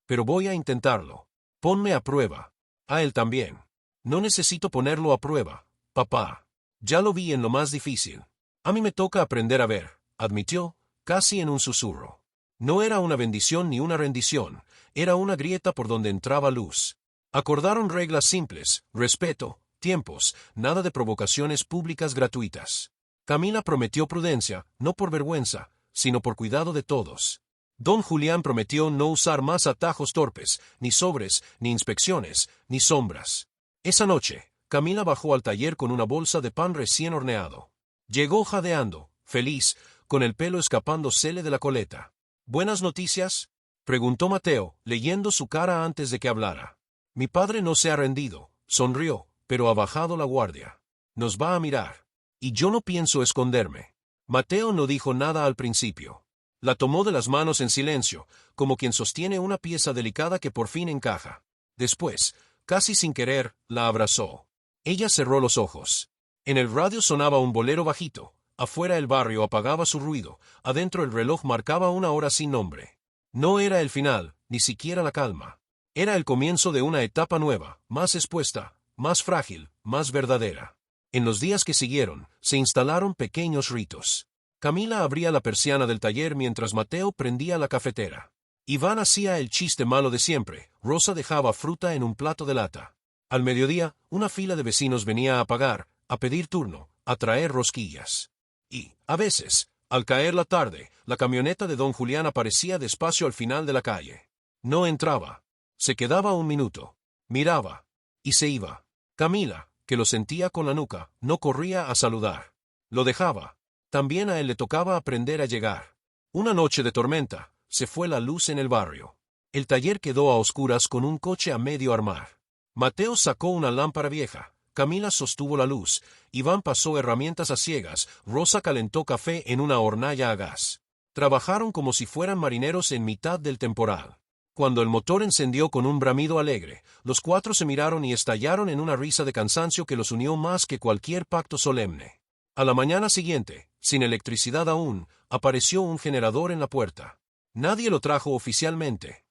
«Pero voy a intentarlo. Ponme a prueba». A él también. «No necesito ponerlo a prueba, papá. Ya lo vi en lo más difícil. A mí me toca aprender a ver», admitió, casi en un susurro. No era una bendición ni una rendición, era una grieta por donde entraba luz. Acordaron reglas simples: respeto, tiempos, nada de provocaciones públicas gratuitas. Camila prometió prudencia, no por vergüenza, sino por cuidado de todos. Don Julián prometió no usar más atajos torpes, ni sobres, ni inspecciones, ni sombras. Esa noche, Camila bajó al taller con una bolsa de pan recién horneado. Llegó jadeando, feliz, con el pelo escapándosele de la coleta. «¿Buenas noticias?», preguntó Mateo, leyendo su cara antes de que hablara. «Mi padre no se ha rendido», sonrió, pero ha bajado la guardia. «Nos va a mirar. Y yo no pienso esconderme». Mateo no dijo nada al principio. La tomó de las manos en silencio, como quien sostiene una pieza delicada que por fin encaja. Después, casi sin querer, la abrazó. Ella cerró los ojos. En el radio sonaba un bolero bajito. Afuera el barrio apagaba su ruido, adentro el reloj marcaba una hora sin nombre. No era el final, ni siquiera la calma. Era el comienzo de una etapa nueva, más expuesta, más frágil, más verdadera. En los días que siguieron, se instalaron pequeños ritos. Camila abría la persiana del taller mientras Mateo prendía la cafetera. Iván hacía el chiste malo de siempre, Rosa dejaba fruta en un plato de lata. Al mediodía, una fila de vecinos venía a pagar, a pedir turno, a traer rosquillas. Y, a veces, al caer la tarde, la camioneta de don Julián aparecía despacio al final de la calle. No entraba. Se quedaba un minuto. Miraba. Y se iba. Camila, que lo sentía con la nuca, no corría a saludar. Lo dejaba. También a él le tocaba aprender a llegar. Una noche de tormenta, se fue la luz en el barrio. El taller quedó a oscuras con un coche a medio armar. Mateo sacó una lámpara vieja. Camila sostuvo la luz, Iván pasó herramientas a ciegas, Rosa calentó café en una hornalla a gas. Trabajaron como si fueran marineros en mitad del temporal. Cuando el motor encendió con un bramido alegre, los cuatro se miraron y estallaron en una risa de cansancio que los unió más que cualquier pacto solemne. A la mañana siguiente, sin electricidad aún, apareció un generador en la puerta. Nadie lo trajo oficialmente.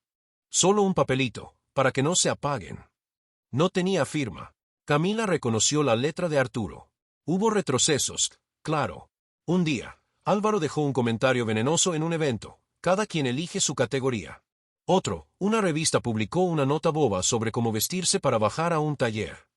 Solo un papelito, para que no se apaguen. No tenía firma. Camila reconoció la letra de Arturo. Hubo retrocesos, claro. Un día, Álvaro dejó un comentario venenoso en un evento. Cada quien elige su categoría. Otro, una revista publicó una nota boba sobre cómo vestirse para bajar a un taller.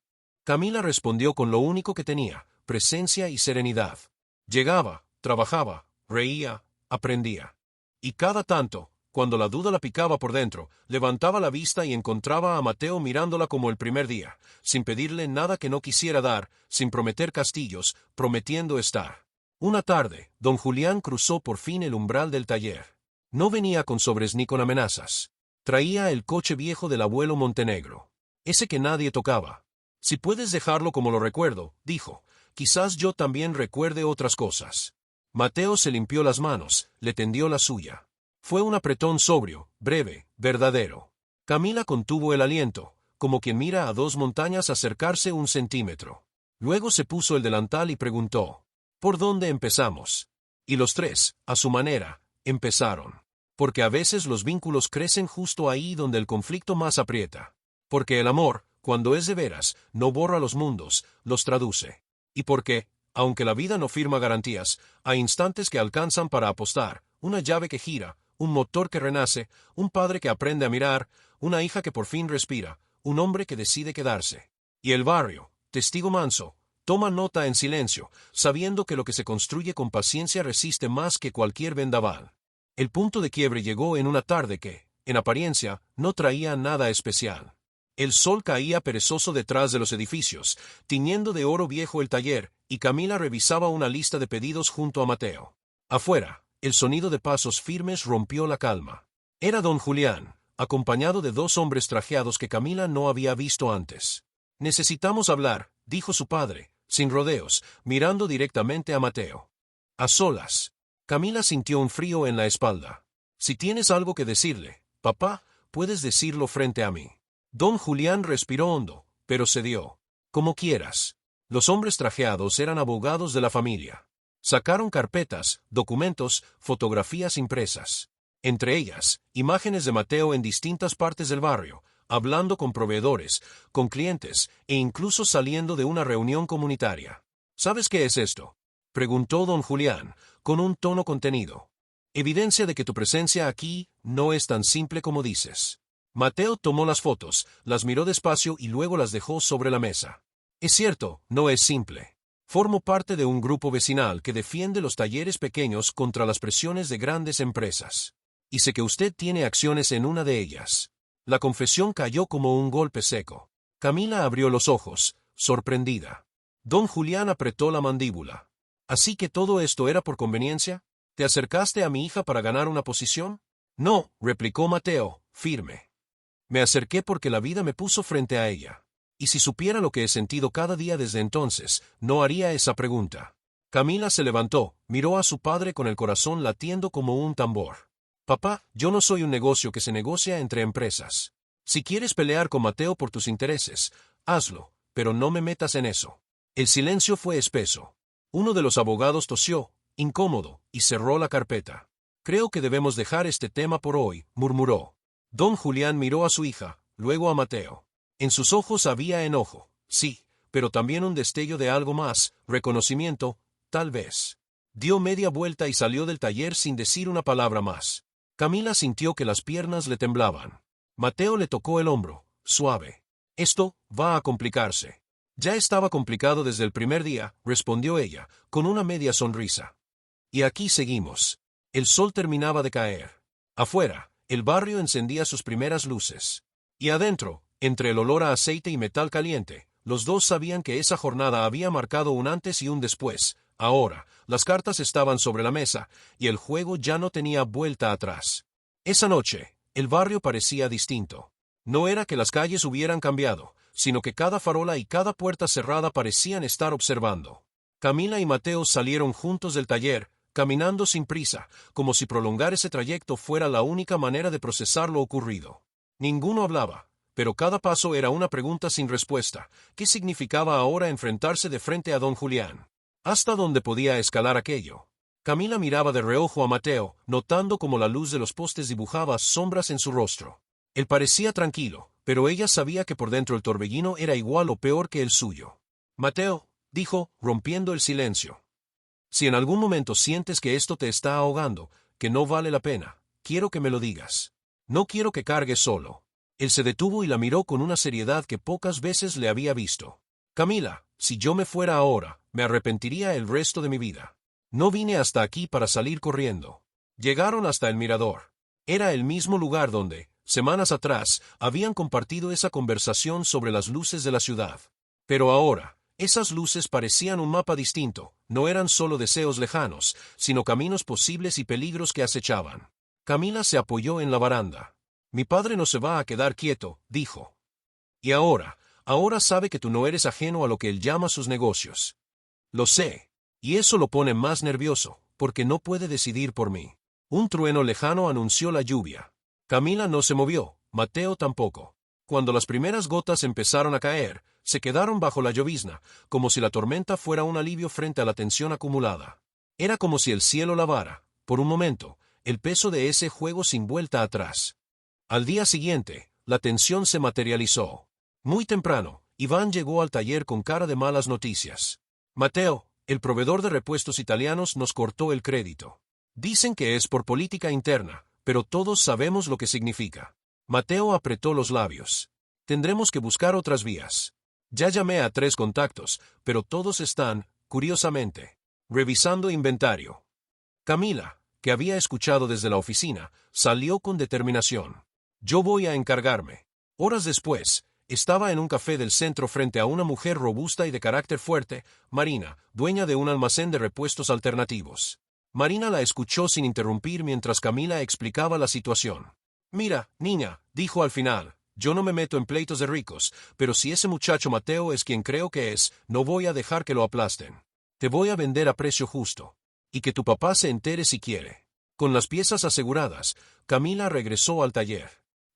Camila respondió con lo único que tenía, presencia y serenidad. Llegaba, trabajaba, reía, aprendía. Y cada tanto, cuando la duda la picaba por dentro, levantaba la vista y encontraba a Mateo mirándola como el primer día, sin pedirle nada que no quisiera dar, sin prometer castillos, prometiendo estar. Una tarde, don Julián cruzó por fin el umbral del taller. No venía con sobres ni con amenazas. Traía el coche viejo del abuelo Montenegro. Ese que nadie tocaba. Si puedes dejarlo como lo recuerdo, dijo, quizás yo también recuerde otras cosas. Mateo se limpió las manos, le tendió la suya. Fue un apretón sobrio, breve, verdadero. Camila contuvo el aliento, como quien mira a dos montañas acercarse un centímetro. Luego se puso el delantal y preguntó, ¿por dónde empezamos? Y los tres, a su manera, empezaron. Porque a veces los vínculos crecen justo ahí donde el conflicto más aprieta. Porque el amor, cuando es de veras, no borra los mundos, los traduce. Y porque, aunque la vida no firma garantías, hay instantes que alcanzan para apostar, una llave que gira, un motor que renace, un padre que aprende a mirar, una hija que por fin respira, un hombre que decide quedarse. Y el barrio, testigo manso, toma nota en silencio, sabiendo que lo que se construye con paciencia resiste más que cualquier vendaval. El punto de quiebre llegó en una tarde que, en apariencia, no traía nada especial. El sol caía perezoso detrás de los edificios, tiñendo de oro viejo el taller, y Camila revisaba una lista de pedidos junto a Mateo. Afuera, el sonido de pasos firmes rompió la calma. Era don Julián, acompañado de dos hombres trajeados que Camila no había visto antes. Necesitamos hablar, dijo su padre, sin rodeos, mirando directamente a Mateo. A solas. Camila sintió un frío en la espalda. Si tienes algo que decirle, papá, puedes decirlo frente a mí. Don Julián respiró hondo, pero cedió. Como quieras. Los hombres trajeados eran abogados de la familia. Sacaron carpetas, documentos, fotografías impresas. Entre ellas, imágenes de Mateo en distintas partes del barrio, hablando con proveedores, con clientes, e incluso saliendo de una reunión comunitaria. ¿Sabes qué es esto?, preguntó don Julián, con un tono contenido. Evidencia de que tu presencia aquí no es tan simple como dices. Mateo tomó las fotos, las miró despacio y luego las dejó sobre la mesa. Es cierto, no es simple. Formo parte de un grupo vecinal que defiende los talleres pequeños contra las presiones de grandes empresas. Y sé que usted tiene acciones en una de ellas. La confesión cayó como un golpe seco. Camila abrió los ojos, sorprendida. Don Julián apretó la mandíbula. ¿Así que todo esto era por conveniencia? ¿Te acercaste a mi hija para ganar una posición? No, replicó Mateo, firme. Me acerqué porque la vida me puso frente a ella. Y si supiera lo que he sentido cada día desde entonces, no haría esa pregunta. Camila se levantó, miró a su padre con el corazón latiendo como un tambor. Papá, yo no soy un negocio que se negocia entre empresas. Si quieres pelear con Mateo por tus intereses, hazlo, pero no me metas en eso. El silencio fue espeso. Uno de los abogados tosió, incómodo, y cerró la carpeta. Creo que debemos dejar este tema por hoy, murmuró. Don Julián miró a su hija, luego a Mateo. En sus ojos había enojo, sí, pero también un destello de algo más, reconocimiento, tal vez. Dio media vuelta y salió del taller sin decir una palabra más. Camila sintió que las piernas le temblaban. Mateo le tocó el hombro, suave. Esto va a complicarse. Ya estaba complicado desde el primer día, respondió ella, con una media sonrisa. Y aquí seguimos. El sol terminaba de caer. Afuera, el barrio encendía sus primeras luces. Y adentro, entre el olor a aceite y metal caliente, los dos sabían que esa jornada había marcado un antes y un después. Ahora, las cartas estaban sobre la mesa, y el juego ya no tenía vuelta atrás. Esa noche, el barrio parecía distinto. No era que las calles hubieran cambiado, sino que cada farola y cada puerta cerrada parecían estar observando. Camila y Mateo salieron juntos del taller, caminando sin prisa, como si prolongar ese trayecto fuera la única manera de procesar lo ocurrido. Ninguno hablaba, pero cada paso era una pregunta sin respuesta. ¿Qué significaba ahora enfrentarse de frente a don Julián? ¿Hasta dónde podía escalar aquello? Camila miraba de reojo a Mateo, notando cómo la luz de los postes dibujaba sombras en su rostro. Él parecía tranquilo, pero ella sabía que por dentro el torbellino era igual o peor que el suyo. Mateo, dijo, rompiendo el silencio. Si en algún momento sientes que esto te está ahogando, que no vale la pena, quiero que me lo digas. No quiero que cargues solo. Él se detuvo y la miró con una seriedad que pocas veces le había visto. Camila, si yo me fuera ahora, me arrepentiría el resto de mi vida. No vine hasta aquí para salir corriendo. Llegaron hasta el mirador. Era el mismo lugar donde, semanas atrás, habían compartido esa conversación sobre las luces de la ciudad. Pero ahora, esas luces parecían un mapa distinto, no eran solo deseos lejanos, sino caminos posibles y peligros que acechaban. Camila se apoyó en la baranda. Mi padre no se va a quedar quieto, dijo. Y ahora sabe que tú no eres ajeno a lo que él llama sus negocios. Lo sé. Y eso lo pone más nervioso, porque no puede decidir por mí. Un trueno lejano anunció la lluvia. Camila no se movió, Mateo tampoco. Cuando las primeras gotas empezaron a caer, se quedaron bajo la llovizna, como si la tormenta fuera un alivio frente a la tensión acumulada. Era como si el cielo lavara, por un momento, el peso de ese juego sin vuelta atrás. Al día siguiente, la tensión se materializó. Muy temprano, Iván llegó al taller con cara de malas noticias. Mateo, el proveedor de repuestos italianos, nos cortó el crédito. Dicen que es por política interna, pero todos sabemos lo que significa. Mateo apretó los labios. Tendremos que buscar otras vías. Ya llamé a 3 contactos, pero todos están, curiosamente, revisando inventario. Camila, que había escuchado desde la oficina, salió con determinación. Yo voy a encargarme. Horas después, estaba en un café del centro frente a una mujer robusta y de carácter fuerte, Marina, dueña de un almacén de repuestos alternativos. Marina la escuchó sin interrumpir mientras Camila explicaba la situación. Mira, niña, dijo al final, yo no me meto en pleitos de ricos, pero si ese muchacho Mateo es quien creo que es, no voy a dejar que lo aplasten. Te voy a vender a precio justo. Y que tu papá se entere si quiere. Con las piezas aseguradas, Camila regresó al taller.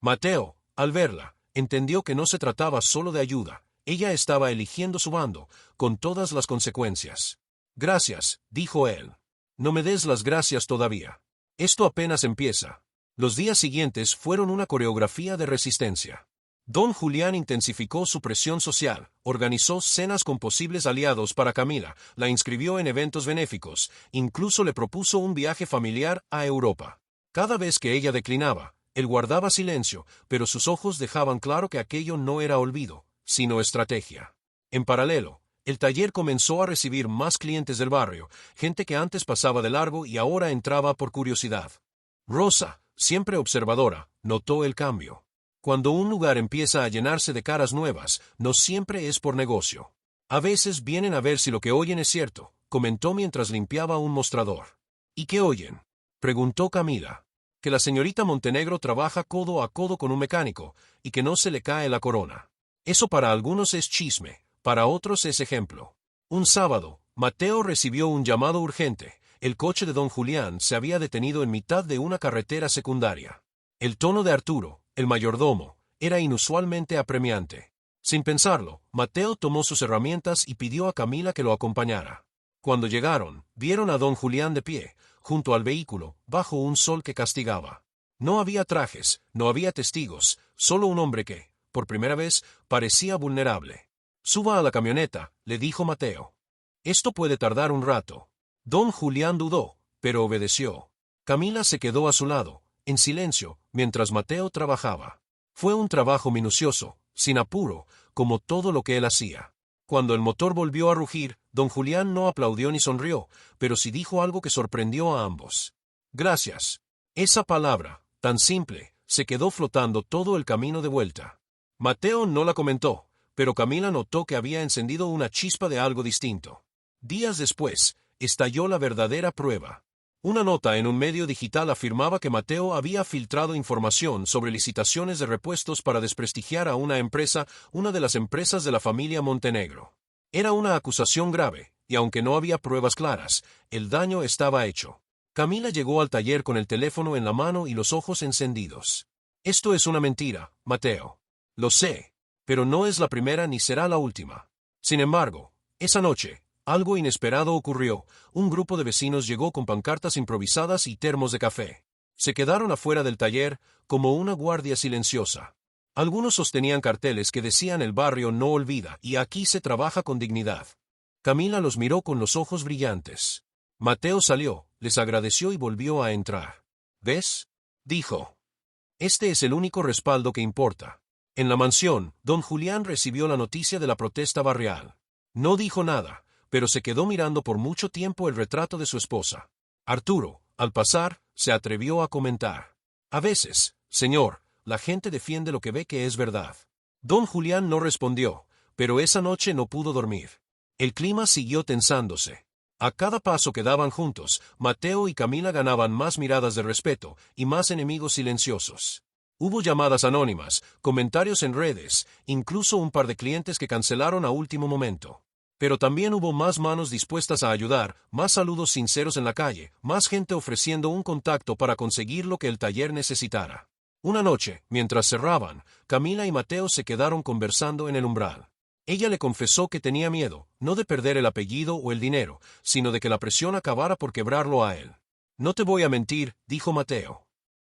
Mateo, al verla, entendió que no se trataba solo de ayuda, ella estaba eligiendo su bando, con todas las consecuencias. Gracias, dijo él. No me des las gracias todavía. Esto apenas empieza. Los días siguientes fueron una coreografía de resistencia. Don Julián intensificó su presión social, organizó cenas con posibles aliados para Camila, la inscribió en eventos benéficos, incluso le propuso un viaje familiar a Europa. Cada vez que ella declinaba, él guardaba silencio, pero sus ojos dejaban claro que aquello no era olvido, sino estrategia. En paralelo, el taller comenzó a recibir más clientes del barrio, gente que antes pasaba de largo y ahora entraba por curiosidad. Rosa, siempre observadora, notó el cambio. Cuando un lugar empieza a llenarse de caras nuevas, no siempre es por negocio. A veces vienen a ver si lo que oyen es cierto, comentó mientras limpiaba un mostrador. ¿Y qué oyen?, preguntó Camila. Que la señorita Montenegro trabaja codo a codo con un mecánico, y que no se le cae la corona. Eso para algunos es chisme, para otros es ejemplo. Un sábado, Mateo recibió un llamado urgente. El coche de don Julián se había detenido en mitad de una carretera secundaria. El tono de Arturo, el mayordomo, era inusualmente apremiante. Sin pensarlo, Mateo tomó sus herramientas y pidió a Camila que lo acompañara. Cuando llegaron, vieron a don Julián de pie, junto al vehículo, bajo un sol que castigaba. No había trajes, no había testigos, solo un hombre que, por primera vez, parecía vulnerable. Suba a la camioneta, le dijo Mateo. Esto puede tardar un rato. Don Julián dudó, pero obedeció. Camila se quedó a su lado, en silencio, mientras Mateo trabajaba. Fue un trabajo minucioso, sin apuro, como todo lo que él hacía. Cuando el motor volvió a rugir, don Julián no aplaudió ni sonrió, pero sí dijo algo que sorprendió a ambos. Gracias. Esa palabra, tan simple, se quedó flotando todo el camino de vuelta. Mateo no la comentó, pero Camila notó que había encendido una chispa de algo distinto. Días después, estalló la verdadera prueba. Una nota en un medio digital afirmaba que Mateo había filtrado información sobre licitaciones de repuestos para desprestigiar a una de las empresas de la familia Montenegro. Era una acusación grave, y aunque no había pruebas claras, el daño estaba hecho. Camila llegó al taller con el teléfono en la mano y los ojos encendidos. Esto es una mentira, Mateo. Lo sé, pero no es la primera ni será la última. Sin embargo, esa noche, algo inesperado ocurrió. Un grupo de vecinos llegó con pancartas improvisadas y termos de café. Se quedaron afuera del taller, como una guardia silenciosa. Algunos sostenían carteles que decían "El barrio no olvida" y "Aquí se trabaja con dignidad". Camila los miró con los ojos brillantes. Mateo salió, les agradeció y volvió a entrar. ¿Ves?, dijo. Este es el único respaldo que importa. En la mansión, don Julián recibió la noticia de la protesta barrial. No dijo nada, pero se quedó mirando por mucho tiempo el retrato de su esposa. Arturo, al pasar, se atrevió a comentar. A veces, señor, la gente defiende lo que ve que es verdad. Don Julián no respondió, pero esa noche no pudo dormir. El clima siguió tensándose. A cada paso que daban juntos, Mateo y Camila ganaban más miradas de respeto y más enemigos silenciosos. Hubo llamadas anónimas, comentarios en redes, incluso un par de clientes que cancelaron a último momento. Pero también hubo más manos dispuestas a ayudar, más saludos sinceros en la calle, más gente ofreciendo un contacto para conseguir lo que el taller necesitara. Una noche, mientras cerraban, Camila y Mateo se quedaron conversando en el umbral. Ella le confesó que tenía miedo, no de perder el apellido o el dinero, sino de que la presión acabara por quebrarlo a él. No te voy a mentir, dijo Mateo.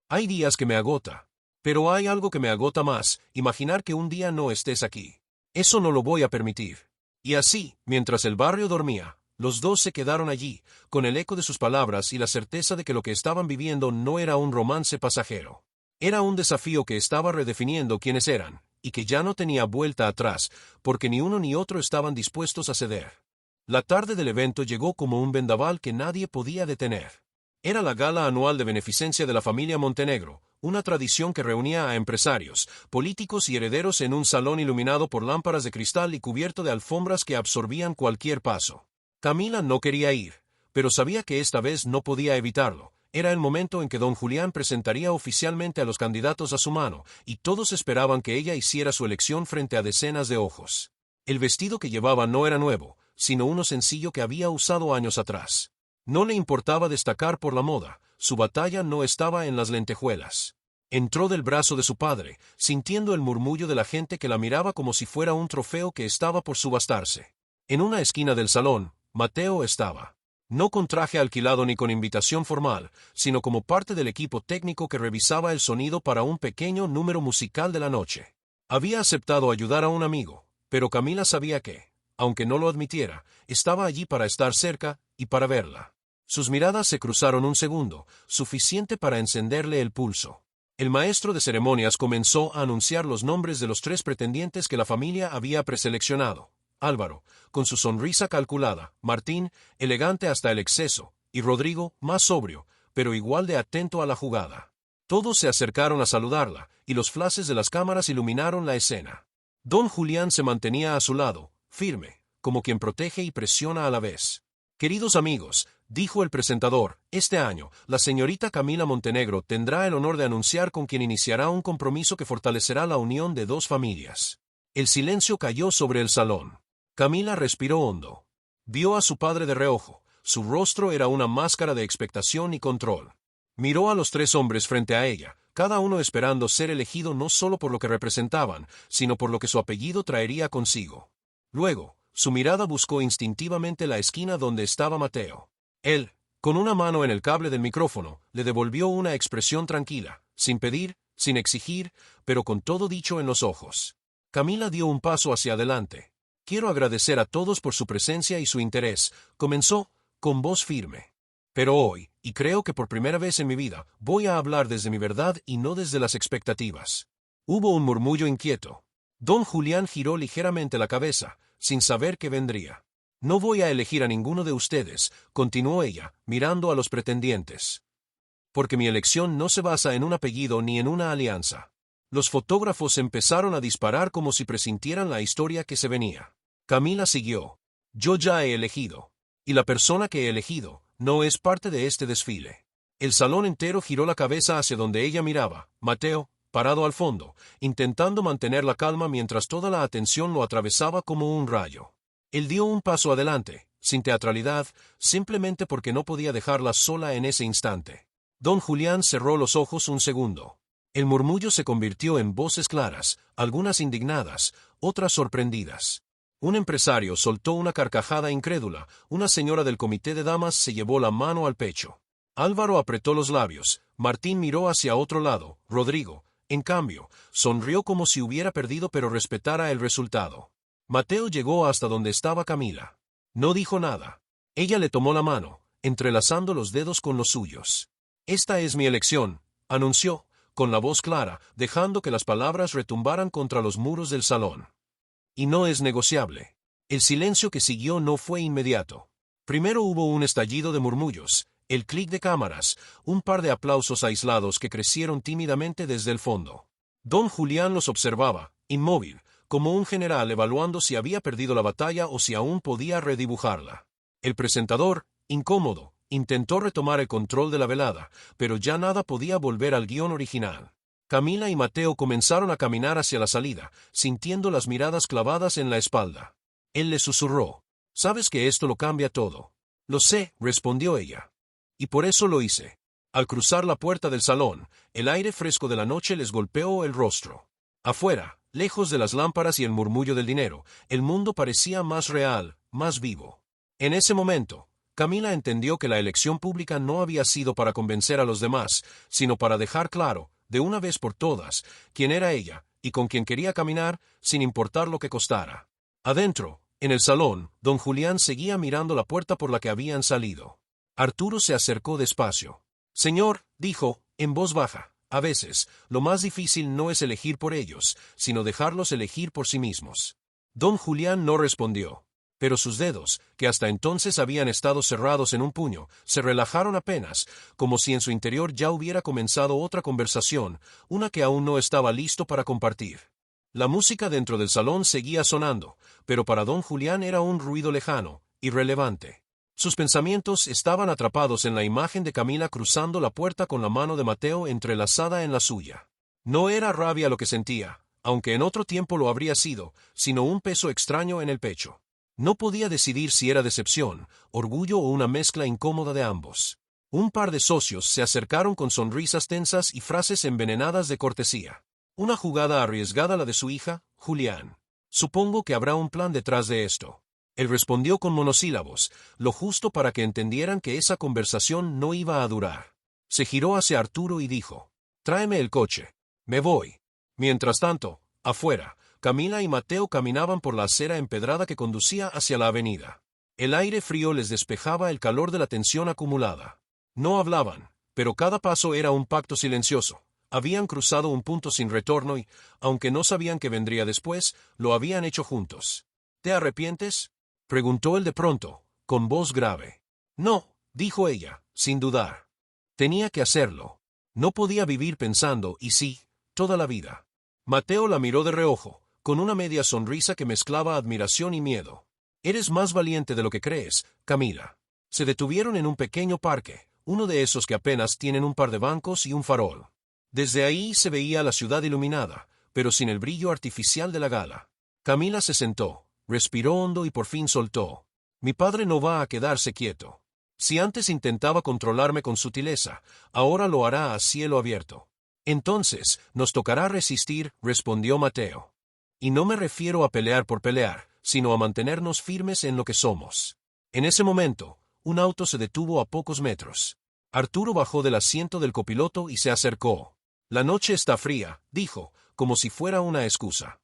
Hay días que me agota. Pero hay algo que me agota más, imaginar que un día no estés aquí. Eso no lo voy a permitir. Y así, mientras el barrio dormía, los dos se quedaron allí, con el eco de sus palabras y la certeza de que lo que estaban viviendo no era un romance pasajero. Era un desafío que estaba redefiniendo quiénes eran, y que ya no tenía vuelta atrás, porque ni uno ni otro estaban dispuestos a ceder. La tarde del evento llegó como un vendaval que nadie podía detener. Era la gala anual de beneficencia de la familia Montenegro, una tradición que reunía a empresarios, políticos y herederos en un salón iluminado por lámparas de cristal y cubierto de alfombras que absorbían cualquier paso. Camila no quería ir, pero sabía que esta vez no podía evitarlo. Era el momento en que don Julián presentaría oficialmente a los candidatos a su mano, y todos esperaban que ella hiciera su elección frente a decenas de ojos. El vestido que llevaba no era nuevo, sino uno sencillo que había usado años atrás. No le importaba destacar por la moda, su batalla no estaba en las lentejuelas. Entró del brazo de su padre, sintiendo el murmullo de la gente que la miraba como si fuera un trofeo que estaba por subastarse. En una esquina del salón, Mateo estaba. No con traje alquilado ni con invitación formal, sino como parte del equipo técnico que revisaba el sonido para un pequeño número musical de la noche. Había aceptado ayudar a un amigo, pero Camila sabía que, aunque no lo admitiera, estaba allí para estar cerca y para verla. Sus miradas se cruzaron un segundo, suficiente para encenderle el pulso. El maestro de ceremonias comenzó a anunciar los nombres de los 3 pretendientes que la familia había preseleccionado. Álvaro, con su sonrisa calculada, Martín, elegante hasta el exceso, y Rodrigo, más sobrio, pero igual de atento a la jugada. Todos se acercaron a saludarla, y los flashes de las cámaras iluminaron la escena. Don Julián se mantenía a su lado, firme, como quien protege y presiona a la vez. Queridos amigos, dijo el presentador, este año, la señorita Camila Montenegro tendrá el honor de anunciar con quien iniciará un compromiso que fortalecerá la unión de 2 familias. El silencio cayó sobre el salón. Camila respiró hondo. Vio a su padre de reojo. Su rostro era una máscara de expectación y control. Miró a los 3 hombres frente a ella, cada uno esperando ser elegido no solo por lo que representaban, sino por lo que su apellido traería consigo. Luego, su mirada buscó instintivamente la esquina donde estaba Mateo. Él, con una mano en el cable del micrófono, le devolvió una expresión tranquila, sin pedir, sin exigir, pero con todo dicho en los ojos. Camila dio un paso hacia adelante. Quiero agradecer a todos por su presencia y su interés, comenzó, con voz firme. Pero hoy, y creo que por primera vez en mi vida, voy a hablar desde mi verdad y no desde las expectativas. Hubo un murmullo inquieto. Don Julián giró ligeramente la cabeza, sin saber qué vendría. No voy a elegir a ninguno de ustedes, continuó ella, mirando a los pretendientes. Porque mi elección no se basa en un apellido ni en una alianza. Los fotógrafos empezaron a disparar como si presintieran la historia que se venía. Camila siguió. Yo ya he elegido. Y la persona que he elegido no es parte de este desfile. El salón entero giró la cabeza hacia donde ella miraba. Mateo, parado al fondo, intentando mantener la calma mientras toda la atención lo atravesaba como un rayo. Él dio un paso adelante, sin teatralidad, simplemente porque no podía dejarla sola en ese instante. Don Julián cerró los ojos un segundo. El murmullo se convirtió en voces claras, algunas indignadas, otras sorprendidas. Un empresario soltó una carcajada incrédula, una señora del comité de damas se llevó la mano al pecho. Álvaro apretó los labios, Martín miró hacia otro lado, Rodrigo, en cambio, sonrió como si hubiera perdido pero respetara el resultado. Mateo llegó hasta donde estaba Camila. No dijo nada. Ella le tomó la mano, entrelazando los dedos con los suyos. Esta es mi elección, anunció, con la voz clara, dejando que las palabras retumbaran contra los muros del salón. Y no es negociable. El silencio que siguió no fue inmediato. Primero hubo un estallido de murmullos, el clic de cámaras, un par de aplausos aislados que crecieron tímidamente desde el fondo. Don Julián los observaba, inmóvil, como un general evaluando si había perdido la batalla o si aún podía redibujarla. El presentador, incómodo, intentó retomar el control de la velada, pero ya nada podía volver al guión original. Camila y Mateo comenzaron a caminar hacia la salida, sintiendo las miradas clavadas en la espalda. Él le susurró. «Sabes que esto lo cambia todo». «Lo sé», respondió ella. «Y por eso lo hice». Al cruzar la puerta del salón, el aire fresco de la noche les golpeó el rostro. Afuera, lejos de las lámparas y el murmullo del dinero, el mundo parecía más real, más vivo. En ese momento, Camila entendió que la elección pública no había sido para convencer a los demás, sino para dejar claro, de una vez por todas, quién era ella, y con quién quería caminar, sin importar lo que costara. Adentro, en el salón, don Julián seguía mirando la puerta por la que habían salido. Arturo se acercó despacio. «Señor», dijo, en voz baja, «a veces, lo más difícil no es elegir por ellos, sino dejarlos elegir por sí mismos». Don Julián no respondió. Pero sus dedos, que hasta entonces habían estado cerrados en un puño, se relajaron apenas, como si en su interior ya hubiera comenzado otra conversación, una que aún no estaba listo para compartir. La música dentro del salón seguía sonando, pero para don Julián era un ruido lejano, irrelevante. Sus pensamientos estaban atrapados en la imagen de Camila cruzando la puerta con la mano de Mateo entrelazada en la suya. No era rabia lo que sentía, aunque en otro tiempo lo habría sido, sino un peso extraño en el pecho. No podía decidir si era decepción, orgullo o una mezcla incómoda de ambos. Un par de socios se acercaron con sonrisas tensas y frases envenenadas de cortesía. Una jugada arriesgada la de su hija, Julián. «Supongo que habrá un plan detrás de esto». Él respondió con monosílabos, lo justo para que entendieran que esa conversación no iba a durar. Se giró hacia Arturo y dijo, «Tráeme el coche. Me voy». Mientras tanto, afuera, Camila y Mateo caminaban por la acera empedrada que conducía hacia la avenida. El aire frío les despejaba el calor de la tensión acumulada. No hablaban, pero cada paso era un pacto silencioso. Habían cruzado un punto sin retorno y, aunque no sabían qué vendría después, lo habían hecho juntos. «¿Te arrepientes?», preguntó él de pronto, con voz grave. «No», dijo ella, sin dudar. Tenía que hacerlo. No podía vivir pensando, y sí, toda la vida. Mateo la miró de reojo, con una media sonrisa que mezclaba admiración y miedo. «Eres más valiente de lo que crees, Camila». Se detuvieron en un pequeño parque, uno de esos que apenas tienen un par de bancos y un farol. Desde ahí se veía la ciudad iluminada, pero sin el brillo artificial de la gala. Camila se sentó, respiró hondo y por fin soltó. «Mi padre no va a quedarse quieto. Si antes intentaba controlarme con sutileza, ahora lo hará a cielo abierto». «Entonces, nos tocará resistir», respondió Mateo. «Y no me refiero a pelear por pelear, sino a mantenernos firmes en lo que somos». En ese momento, un auto se detuvo a pocos metros. Arturo bajó del asiento del copiloto y se acercó. «La noche está fría», dijo, como si fuera una excusa.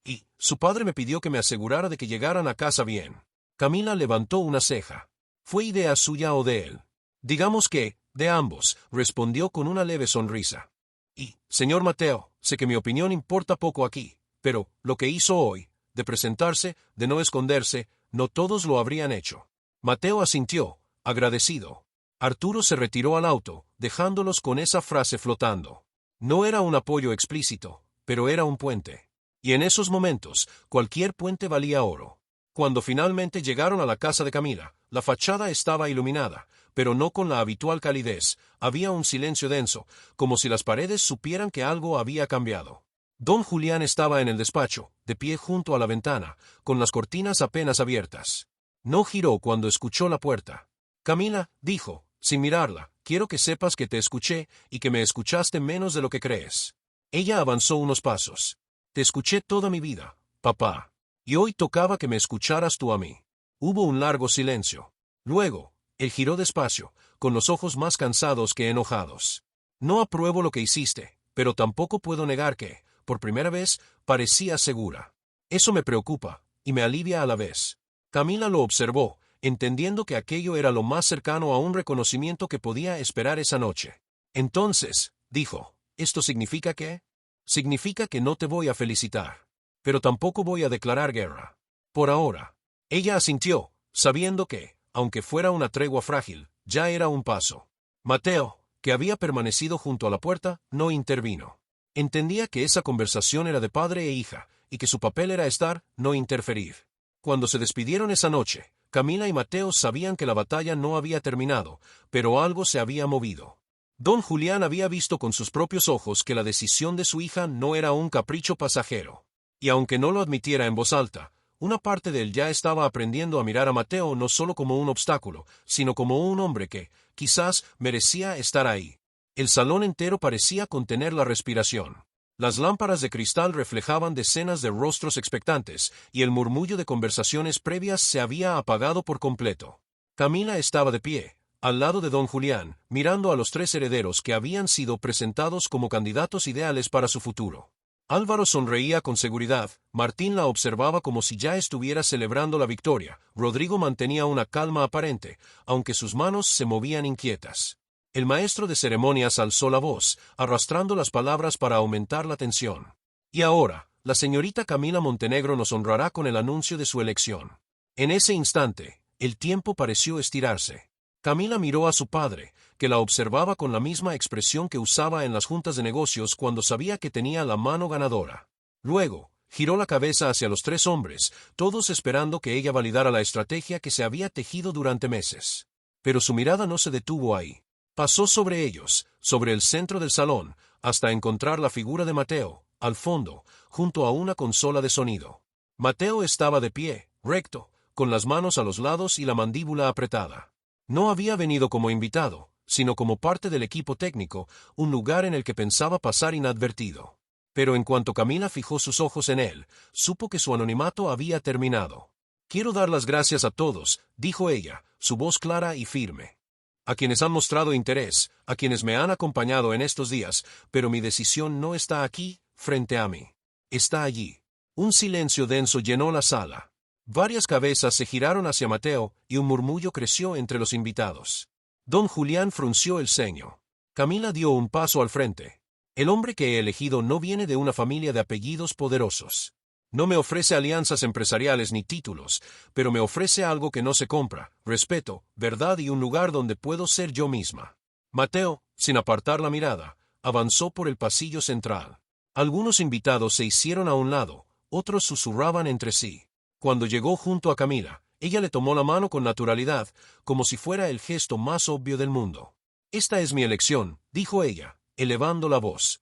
«Y, su padre me pidió que me asegurara de que llegaran a casa bien». Camila levantó una ceja. «¿Fue idea suya o de él?». Digamos que, de ambos, respondió con una leve sonrisa. Y, señor Mateo, sé que mi opinión importa poco aquí, pero, lo que hizo hoy, de presentarse, de no esconderse, no todos lo habrían hecho. Mateo asintió, agradecido. Arturo se retiró al auto, dejándolos con esa frase flotando. No era un apoyo explícito, pero era un puente. Y en esos momentos, cualquier puente valía oro. Cuando finalmente llegaron a la casa de Camila, la fachada estaba iluminada, pero no con la habitual calidez. Había un silencio denso, como si las paredes supieran que algo había cambiado. Don Julián estaba en el despacho, de pie junto a la ventana, con las cortinas apenas abiertas. No giró cuando escuchó la puerta. Camila, dijo, sin mirarla, quiero que sepas que te escuché y que me escuchaste menos de lo que crees. Ella avanzó unos pasos. Te escuché toda mi vida, papá. Y hoy tocaba que me escucharas tú a mí. Hubo un largo silencio. Luego, él giró despacio, con los ojos más cansados que enojados. No apruebo lo que hiciste, pero tampoco puedo negar que, por primera vez, parecías segura. Eso me preocupa, y me alivia a la vez. Camila lo observó, entendiendo que aquello era lo más cercano a un reconocimiento que podía esperar esa noche. Entonces, dijo, ¿esto significa qué? Significa que no te voy a felicitar. Pero tampoco voy a declarar guerra. Por ahora. Ella asintió, sabiendo que, aunque fuera una tregua frágil, ya era un paso. Mateo, que había permanecido junto a la puerta, no intervino. Entendía que esa conversación era de padre e hija, y que su papel era estar, no interferir. Cuando se despidieron esa noche, Camila y Mateo sabían que la batalla no había terminado, pero algo se había movido. Don Julián había visto con sus propios ojos que la decisión de su hija no era un capricho pasajero. Y aunque no lo admitiera en voz alta, una parte de él ya estaba aprendiendo a mirar a Mateo no solo como un obstáculo, sino como un hombre que, quizás, merecía estar ahí. El salón entero parecía contener la respiración. Las lámparas de cristal reflejaban decenas de rostros expectantes, y el murmullo de conversaciones previas se había apagado por completo. Camila estaba de pie, al lado de don Julián, mirando a los tres herederos que habían sido presentados como candidatos ideales para su futuro. Álvaro sonreía con seguridad, Martín la observaba como si ya estuviera celebrando la victoria, Rodrigo mantenía una calma aparente, aunque sus manos se movían inquietas. El maestro de ceremonias alzó la voz, arrastrando las palabras para aumentar la tensión. Y ahora, la señorita Camila Montenegro nos honrará con el anuncio de su elección. En ese instante, el tiempo pareció estirarse. Camila miró a su padre, que la observaba con la misma expresión que usaba en las juntas de negocios cuando sabía que tenía la mano ganadora. Luego, giró la cabeza hacia los tres hombres, todos esperando que ella validara la estrategia que se había tejido durante meses. Pero su mirada no se detuvo ahí. Pasó sobre ellos, sobre el centro del salón, hasta encontrar la figura de Mateo, al fondo, junto a una consola de sonido. Mateo estaba de pie, recto, con las manos a los lados y la mandíbula apretada. No había venido como invitado, sino como parte del equipo técnico, un lugar en el que pensaba pasar inadvertido. Pero en cuanto Camila fijó sus ojos en él, supo que su anonimato había terminado. «Quiero dar las gracias a todos», dijo ella, su voz clara y firme. «A quienes han mostrado interés, a quienes me han acompañado en estos días, pero mi decisión no está aquí, frente a mí. Está allí». Un silencio denso llenó la sala. Varias cabezas se giraron hacia Mateo y un murmullo creció entre los invitados. Don Julián frunció el ceño. Camila dio un paso al frente. «El hombre que he elegido no viene de una familia de apellidos poderosos. No me ofrece alianzas empresariales ni títulos, pero me ofrece algo que no se compra, respeto, verdad y un lugar donde puedo ser yo misma». Mateo, sin apartar la mirada, avanzó por el pasillo central. Algunos invitados se hicieron a un lado, otros susurraban entre sí. Cuando llegó junto a Camila, ella le tomó la mano con naturalidad, como si fuera el gesto más obvio del mundo. «Esta es mi elección», dijo ella, elevando la voz.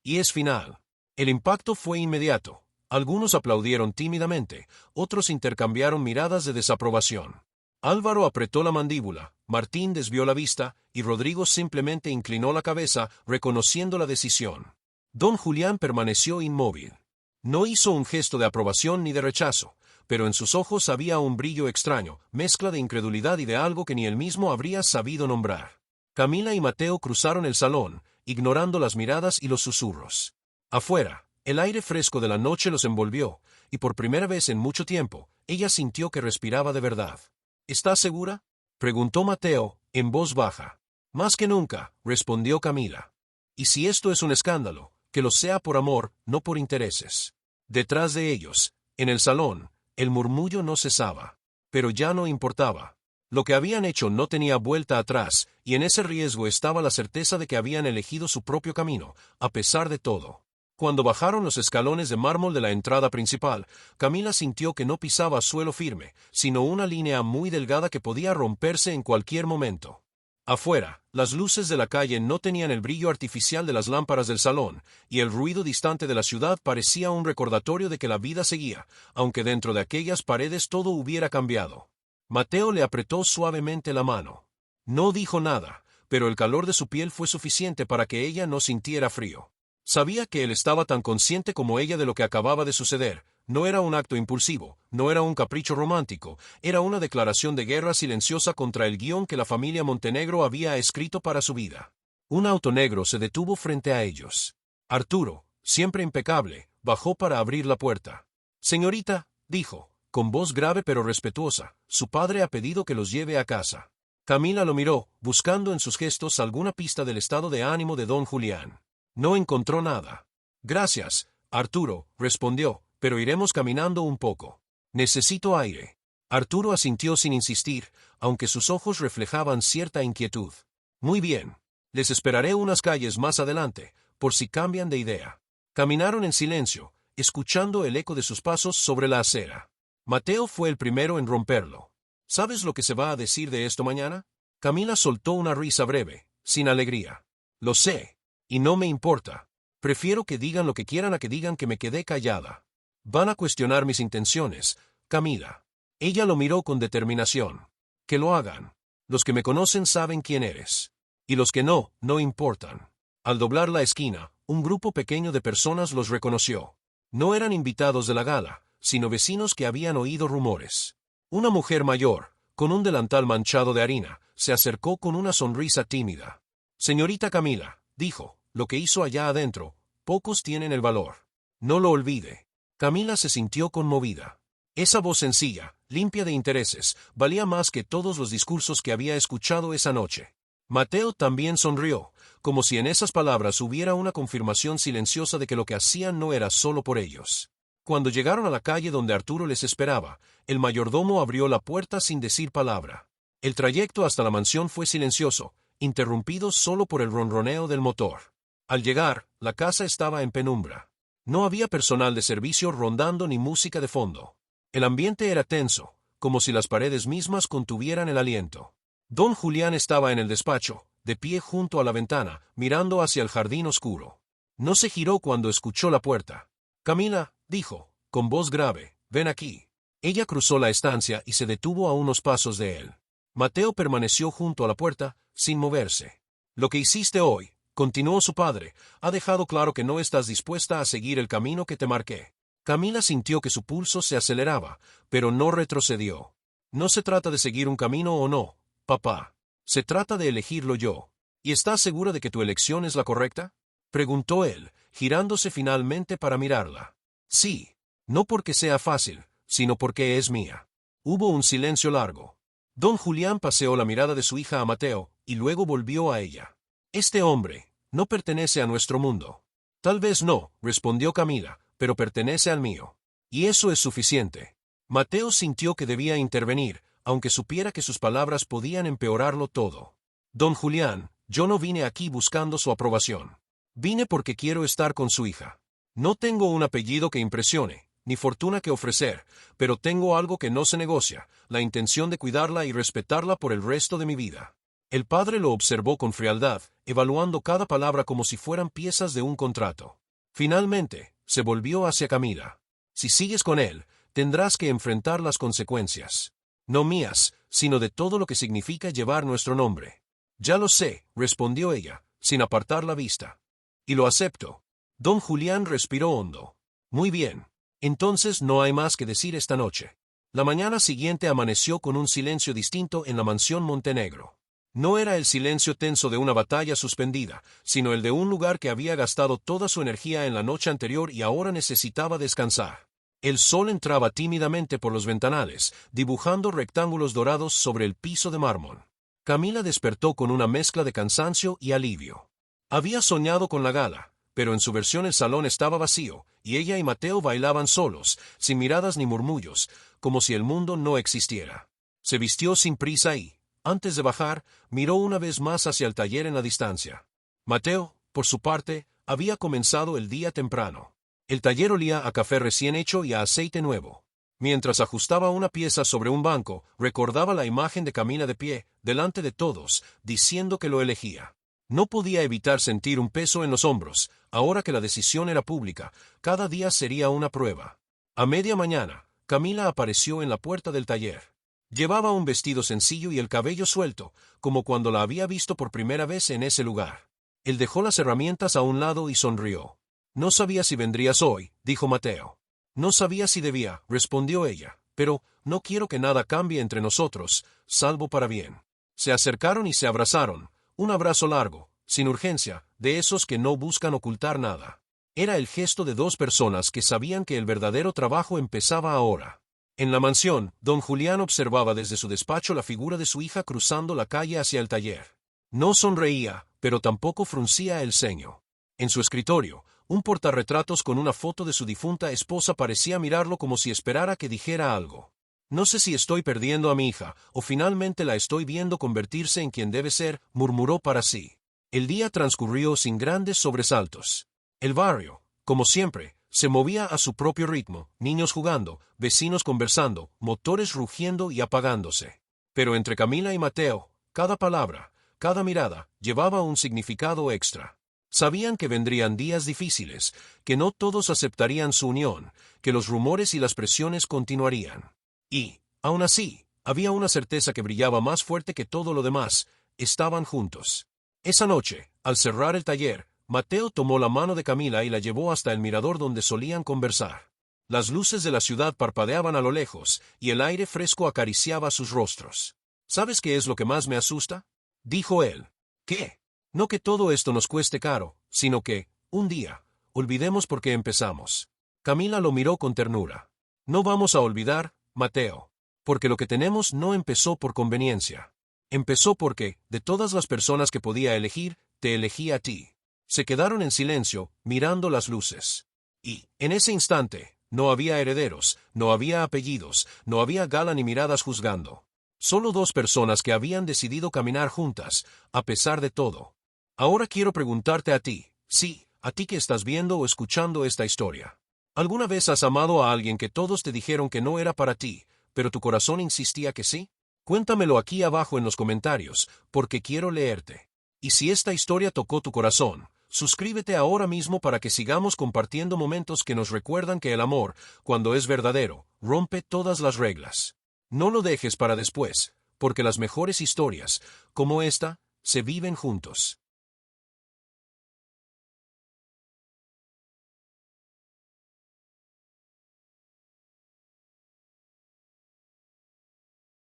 «Y es final». El impacto fue inmediato. Algunos aplaudieron tímidamente, otros intercambiaron miradas de desaprobación. Álvaro apretó la mandíbula, Martín desvió la vista, y Rodrigo simplemente inclinó la cabeza, reconociendo la decisión. Don Julián permaneció inmóvil. No hizo un gesto de aprobación ni de rechazo, pero en sus ojos había un brillo extraño, mezcla de incredulidad y de algo que ni él mismo habría sabido nombrar. Camila y Mateo cruzaron el salón, ignorando las miradas y los susurros. Afuera, el aire fresco de la noche los envolvió, y por primera vez en mucho tiempo, ella sintió que respiraba de verdad. «¿Estás segura?», preguntó Mateo, en voz baja. Más que nunca, respondió Camila. Y si esto es un escándalo, que lo sea por amor, no por intereses. Detrás de ellos, en el salón, el murmullo no cesaba. Pero ya no importaba. Lo que habían hecho no tenía vuelta atrás, y en ese riesgo estaba la certeza de que habían elegido su propio camino, a pesar de todo. Cuando bajaron los escalones de mármol de la entrada principal, Camila sintió que no pisaba suelo firme, sino una línea muy delgada que podía romperse en cualquier momento. Afuera, las luces de la calle no tenían el brillo artificial de las lámparas del salón, y el ruido distante de la ciudad parecía un recordatorio de que la vida seguía, aunque dentro de aquellas paredes todo hubiera cambiado. Mateo le apretó suavemente la mano. No dijo nada, pero el calor de su piel fue suficiente para que ella no sintiera frío. Sabía que él estaba tan consciente como ella de lo que acababa de suceder. No era un acto impulsivo, no era un capricho romántico, era una declaración de guerra silenciosa contra el guión que la familia Montenegro había escrito para su vida. Un auto negro se detuvo frente a ellos. Arturo, siempre impecable, bajó para abrir la puerta. «Señorita», dijo, con voz grave pero respetuosa, «su padre ha pedido que los lleve a casa». Camila lo miró, buscando en sus gestos alguna pista del estado de ánimo de don Julián. No encontró nada. «Gracias, Arturo», respondió, «pero iremos caminando un poco. Necesito aire». Arturo asintió sin insistir, aunque sus ojos reflejaban cierta inquietud. «Muy bien. Les esperaré unas calles más adelante, por si cambian de idea». Caminaron en silencio, escuchando el eco de sus pasos sobre la acera. Mateo fue el primero en romperlo. «¿Sabes lo que se va a decir de esto mañana?» Camila soltó una risa breve, sin alegría. «Lo sé. Y no me importa. Prefiero que digan lo que quieran a que digan que me quedé callada. Van a cuestionar mis intenciones, Camila». Ella lo miró con determinación. «Que lo hagan. Los que me conocen saben quién eres. Y los que no, no importan». Al doblar la esquina, un grupo pequeño de personas los reconoció. No eran invitados de la gala, sino vecinos que habían oído rumores. Una mujer mayor, con un delantal manchado de harina, se acercó con una sonrisa tímida. «Señorita Camila», dijo, «lo que hizo allá adentro, pocos tienen el valor. No lo olvide». Camila se sintió conmovida. Esa voz sencilla, limpia de intereses, valía más que todos los discursos que había escuchado esa noche. Mateo también sonrió, como si en esas palabras hubiera una confirmación silenciosa de que lo que hacían no era solo por ellos. Cuando llegaron a la calle donde Arturo les esperaba, el mayordomo abrió la puerta sin decir palabra. El trayecto hasta la mansión fue silencioso, interrumpido solo por el ronroneo del motor. Al llegar, la casa estaba en penumbra. No había personal de servicio rondando ni música de fondo. El ambiente era tenso, como si las paredes mismas contuvieran el aliento. Don Julián estaba en el despacho, de pie junto a la ventana, mirando hacia el jardín oscuro. No se giró cuando escuchó la puerta. «Camila», dijo, con voz grave, «ven aquí». Ella cruzó la estancia y se detuvo a unos pasos de él. Mateo permaneció junto a la puerta, sin moverse. «Lo que hiciste hoy», continuó su padre, «ha dejado claro que no estás dispuesta a seguir el camino que te marqué». Camila sintió que su pulso se aceleraba, pero no retrocedió. «No se trata de seguir un camino o no, papá. Se trata de elegirlo yo. ¿Y estás segura de que tu elección es la correcta?», preguntó él, girándose finalmente para mirarla. «Sí. No porque sea fácil, sino porque es mía». Hubo un silencio largo. Don Julián paseó la mirada de su hija a Mateo, y luego volvió a ella. «Este hombre no pertenece a nuestro mundo». «Tal vez no», respondió Camila, «pero pertenece al mío. Y eso es suficiente». Mateo sintió que debía intervenir, aunque supiera que sus palabras podían empeorarlo todo. «Don Julián, yo no vine aquí buscando su aprobación. Vine porque quiero estar con su hija. No tengo un apellido que impresione, ni fortuna que ofrecer, pero tengo algo que no se negocia, la intención de cuidarla y respetarla por el resto de mi vida». El padre lo observó con frialdad, evaluando cada palabra como si fueran piezas de un contrato. Finalmente, se volvió hacia Camila. «Si sigues con él, tendrás que enfrentar las consecuencias. No mías, sino de todo lo que significa llevar nuestro nombre». «Ya lo sé», respondió ella, sin apartar la vista. «Y lo acepto». Don Julián respiró hondo. «Muy bien. Entonces no hay más que decir esta noche». La mañana siguiente amaneció con un silencio distinto en la mansión Montenegro. No era el silencio tenso de una batalla suspendida, sino el de un lugar que había gastado toda su energía en la noche anterior y ahora necesitaba descansar. El sol entraba tímidamente por los ventanales, dibujando rectángulos dorados sobre el piso de mármol. Camila despertó con una mezcla de cansancio y alivio. Había soñado con la gala, pero en su versión el salón estaba vacío, y ella y Mateo bailaban solos, sin miradas ni murmullos, como si el mundo no existiera. Se vistió sin prisa y, antes de bajar, miró una vez más hacia el taller en la distancia. Mateo, por su parte, había comenzado el día temprano. El taller olía a café recién hecho y a aceite nuevo. Mientras ajustaba una pieza sobre un banco, recordaba la imagen de Camila de pie, delante de todos, diciendo que lo elegía. No podía evitar sentir un peso en los hombros, ahora que la decisión era pública, cada día sería una prueba. A media mañana, Camila apareció en la puerta del taller. Llevaba un vestido sencillo y el cabello suelto, como cuando la había visto por primera vez en ese lugar. Él dejó las herramientas a un lado y sonrió. «No sabía si vendrías hoy», dijo Mateo. «No sabía si debía», respondió ella, «pero no quiero que nada cambie entre nosotros, salvo para bien». Se acercaron y se abrazaron, un abrazo largo, sin urgencia, de esos que no buscan ocultar nada. Era el gesto de dos personas que sabían que el verdadero trabajo empezaba ahora. En la mansión, don Julián observaba desde su despacho la figura de su hija cruzando la calle hacia el taller. No sonreía, pero tampoco fruncía el ceño. En su escritorio, un portarretratos con una foto de su difunta esposa parecía mirarlo como si esperara que dijera algo. «No sé si estoy perdiendo a mi hija, o finalmente la estoy viendo convertirse en quien debe ser», murmuró para sí. El día transcurrió sin grandes sobresaltos. El barrio, como siempre, se movía a su propio ritmo, niños jugando, vecinos conversando, motores rugiendo y apagándose. Pero entre Camila y Mateo, cada palabra, cada mirada, llevaba un significado extra. Sabían que vendrían días difíciles, que no todos aceptarían su unión, que los rumores y las presiones continuarían. Y, aún así, había una certeza que brillaba más fuerte que todo lo demás: estaban juntos. Esa noche, al cerrar el taller, Mateo tomó la mano de Camila y la llevó hasta el mirador donde solían conversar. Las luces de la ciudad parpadeaban a lo lejos, y el aire fresco acariciaba sus rostros. «¿Sabes qué es lo que más me asusta?», dijo él. «¿Qué? No que todo esto nos cueste caro, sino que, un día, olvidemos por qué empezamos». Camila lo miró con ternura. «No vamos a olvidar, Mateo, porque lo que tenemos no empezó por conveniencia. Empezó porque, de todas las personas que podía elegir, te elegí a ti». Se quedaron en silencio, mirando las luces. Y, en ese instante, no había herederos, no había apellidos, no había gala ni miradas juzgando. Solo dos personas que habían decidido caminar juntas, a pesar de todo. Ahora quiero preguntarte a ti, sí, a ti que estás viendo o escuchando esta historia. ¿Alguna vez has amado a alguien que todos te dijeron que no era para ti, pero tu corazón insistía que sí? Cuéntamelo aquí abajo en los comentarios, porque quiero leerte. Y si esta historia tocó tu corazón, suscríbete ahora mismo para que sigamos compartiendo momentos que nos recuerdan que el amor, cuando es verdadero, rompe todas las reglas. No lo dejes para después, porque las mejores historias, como esta, se viven juntos.